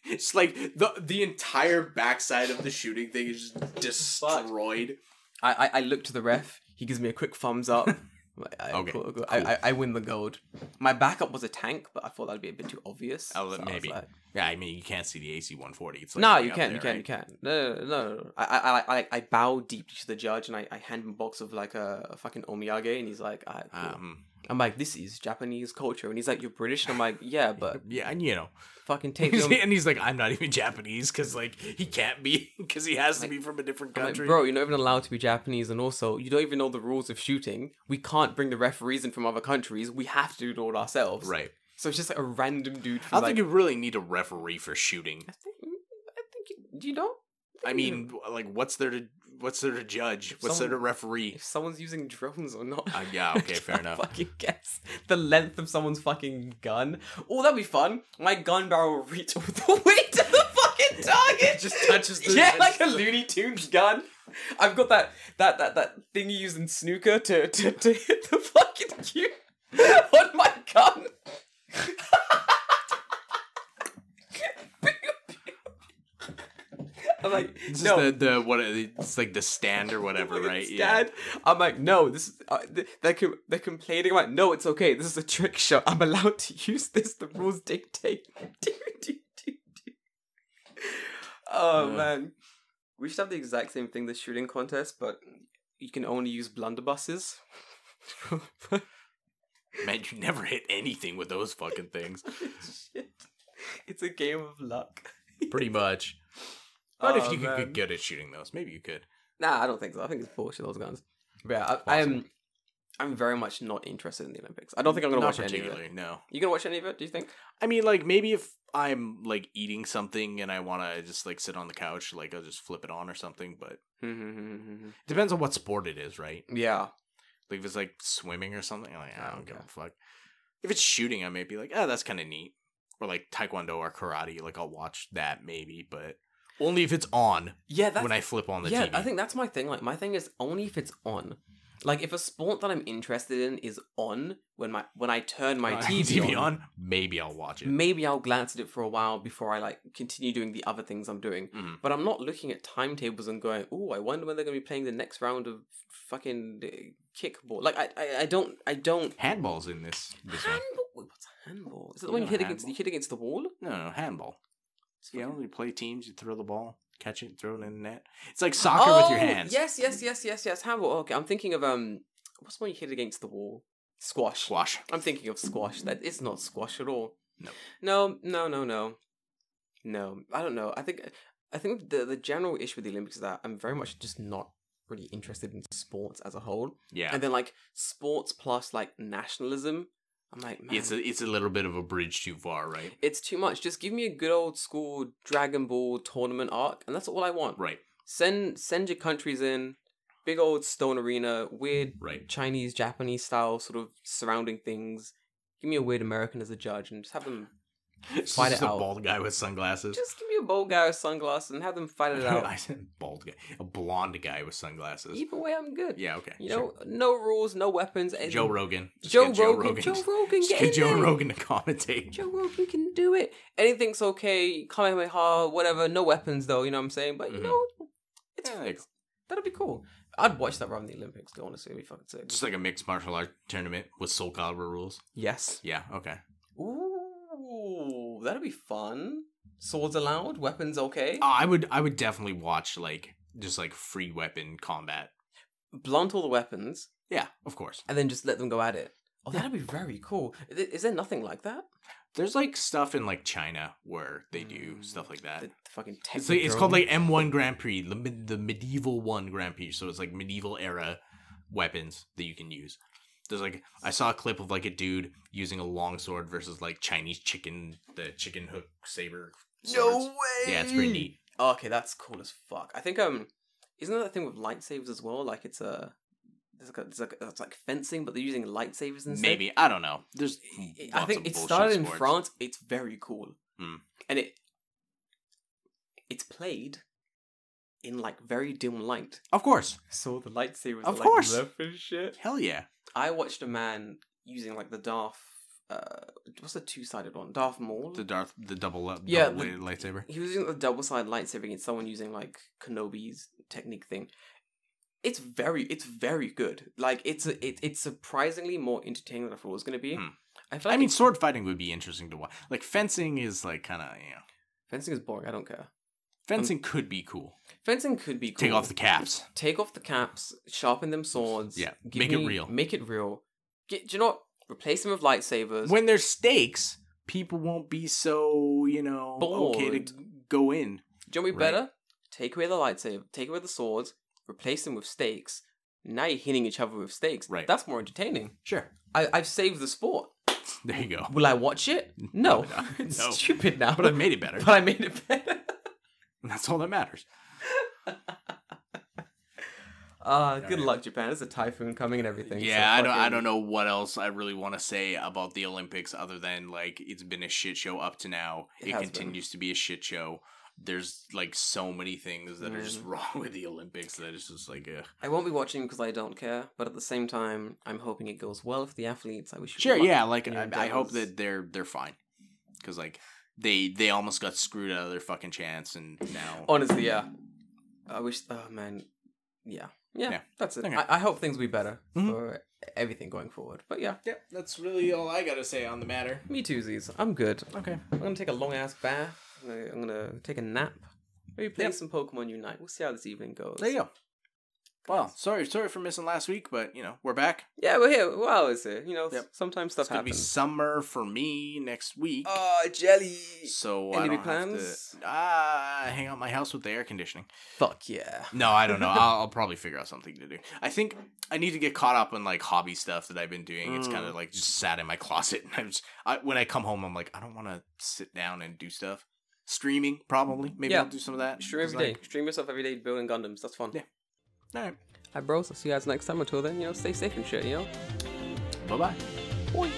It's like the entire backside of the shooting thing is just destroyed. I look to the ref. He gives me a quick thumbs up. Like, okay. Cool. I win the gold. My backup was a tank, but I thought that'd be a bit too obvious. Oh, so maybe. Yeah, I mean, you can't see the AC-140. It's like no, you can't. You can't. No. I bow deeply to the judge, and I hand him a box of like a fucking omiyage, and he's like, cool. I'm like, this is Japanese culture, and he's like, you're British, and I'm like, yeah, but yeah, and you know, fucking take them. And he's like, I'm not even Japanese because like he can't be because he has to be from a different country. Like, bro, you're not even allowed to be Japanese, and also you don't even know the rules of shooting. We can't bring the referees in from other countries. We have to do it all ourselves. Right. So it's just like a random dude. I don't think you really need a referee for shooting. I think you don't. I mean, like, what's there to judge? What's there to referee? If someone's using drones or not. Yeah, okay, fair enough. Fucking guess the length of someone's fucking gun. Oh, that'd be fun. My gun barrel will reach all the way to the fucking target. It just touches the... Yeah, like a Looney Tunes gun. I've got that thing you use in snooker to hit the fucking cue on my gun. I'm like, this no. Is the what? It's like the stand or whatever, right? Yeah. I'm like, no. This is they're complaining. I'm like, no, it's okay. This is a trick shot. I'm allowed to use this. The rules dictate. Oh man, we should have the exact same thing. The shooting contest, but you can only use blunderbusses. Man, you never hit anything with those fucking things. Shit. It's a game of luck. Pretty much. But if you could get good at shooting those, maybe you could. Nah, I don't think so. I think it's bullshit, those guns. But yeah, I'm very much not interested in the Olympics. I don't think I'm going to watch any of it. No. You going to watch any of it, do you think? I mean, like, maybe if I'm, like, eating something and I want to just, like, sit on the couch, like, I'll just flip it on or something, but... Depends on what sport it is, right? Yeah. Like, if it's, like, swimming or something, I'm like, I don't give a fuck. If it's shooting, I may be like, that's kind of neat. Or, like, taekwondo or karate, like, I'll watch that maybe, but... Only if it's on. Yeah, when I flip on the TV. Yeah, I think that's my thing. Like, my thing is only if it's on. Like, if a sport that I'm interested in is on when I turn my TV on, maybe I'll watch it. Maybe I'll glance at it for a while before I like continue doing the other things I'm doing. Mm-hmm. But I'm not looking at timetables and going, "Oh, I wonder when they're going to be playing the next round of fucking kickball." Like, I don't. Handball's in this handball. one. What's a handball? Is it the one you hit against the wall? No, handball. You know, you play teams, you throw the ball, catch it, throw it in the net. It's like soccer with your hands. Yes. Handball. Okay, I'm thinking of what's the one you hit against the wall? Squash. Squash. I'm thinking of squash. That is not squash at all. No. I don't know. I think the general issue with the Olympics is that I'm very much just not really interested in sports as a whole. Yeah. And then like sports plus like nationalism, I'm like, man, It's a little bit of a bridge too far, right? it's too much. Just give me a good old school Dragon Ball tournament arc, and that's all I want. Right. Send your countries in, big old stone arena, weird Right. Chinese, Japanese style sort of surrounding things. Give me a weird American as a judge and just have them fight Just it a out. bald guy with sunglasses. Just give me a bald guy with sunglasses and have them fight it out. I said bald guy. A blonde guy with sunglasses. Either way, I'm good. Yeah, okay. You know, no rules, no weapons. And Joe Rogan. Just Joe get Rogan. Just Get get in Joe there. Rogan to commentate. Joe Rogan can do it. Anything's okay. Kamehameha, whatever. No weapons though. You know what I'm saying? But you know, it's Yeah, there you go. that'll be cool. I'd watch that rather than the Olympics. Don't want to see me fucking sick. Just like a mixed martial art tournament with Soul Calibur rules. Yes. Yeah, okay. Ooh, that'd be fun. Swords allowed, weapons okay. I would definitely watch like just like free weapon combat. Blunt all the weapons, Yeah, of course. and then just let them go at it. Oh, that'd be very cool. Is there nothing like that? There's like stuff in like China where they do stuff like that. The fucking It's called like M1 Grand Prix, the medieval 1 Grand Prix. So it's like medieval era weapons that you can use. There's like I saw a clip of like a dude using a longsword versus like Chinese the chicken hook saber. Swords. way. Yeah, it's pretty neat. Oh, okay, that's cool as fuck. I think isn't that thing with lightsabers as well? Like it's it's like fencing, but they're using lightsabers instead. Maybe, I don't know. There's I lots think of it bullshit started in sports. France. It's very cool, Hmm. and it's played in like very dim light. Of course. So the lightsabers, Of are, course. like, lit and shit. Hell yeah. I watched a man using like the Darth. What's the two-sided one? Darth Maul. The double Yeah, bladed lightsaber. He was using the double-sided lightsaber against someone using like Kenobi's technique thing. It's very good. Like it's surprisingly more entertaining than I thought it was gonna be. I feel like I mean, sword fighting would be interesting to watch. Like fencing is like kind of fencing is boring. I don't care. fencing could be cool. Fencing could be cool. Take off the caps. Take off the caps. Sharpen them swords. Yeah, give make it me- real. Make it real. Do you know what? Replace them with lightsabers. When there's stakes, people won't be so okay Bored. to go in. Do you know what would be Right. better? Take away the lightsaber. Take away the swords. Replace them with stakes. Now you're hitting each other with stakes. Right. That's more entertaining. Sure. I've saved the sport. There you go. Will I watch it? No. No. It's No. stupid now. But I made it better. But I made it better. That's all that matters. Good luck, Japan. There's a typhoon coming and everything. Yeah, so I don't know what else I really want to say about the Olympics other than like it's been a shit show up to now. It has continues to be a shit show. There's like so many things that are just wrong with the Olympics that it's just like I won't be watching because I don't care, but at the same time, I'm hoping it goes well for the athletes. I wish. you sure, good luck yeah, like in your I hope endeavors. that they're fine because like they almost got screwed out of their fucking chance and now Honestly, yeah. I wish. Oh man, yeah. That's it. Okay. I hope things will be better Mhm. for everything going forward. But yeah, that's really all I gotta say on the matter. me too, Z's. I'm good. Okay. I'm gonna take a long ass bath. I'm gonna take a nap. Maybe play Yep. some Pokemon Unite. We'll see how this evening goes. There you go. Well, sorry for missing last week, but we're back. Yeah, we're here. Wow, is it? Yep. Sometimes stuff It's gonna be happens. summer for me next week. Oh, jelly. So Any I big don't plans? have to hang out my house with the air conditioning. Fuck yeah. No, I don't know. I'll probably figure out something to do. I think I need to get caught up on like hobby stuff that I've been doing. It's kind of like just sat in my closet. When I come home, I'm like, I don't want to sit down and do stuff. Streaming, probably. Maybe Yeah. I'll do some of that. Stream every day. Stream yourself every day building Gundams. That's fun. Yeah. All right. Hi, bros. I'll see you guys next time. Until then, stay safe and shit, Bye-bye. Bye.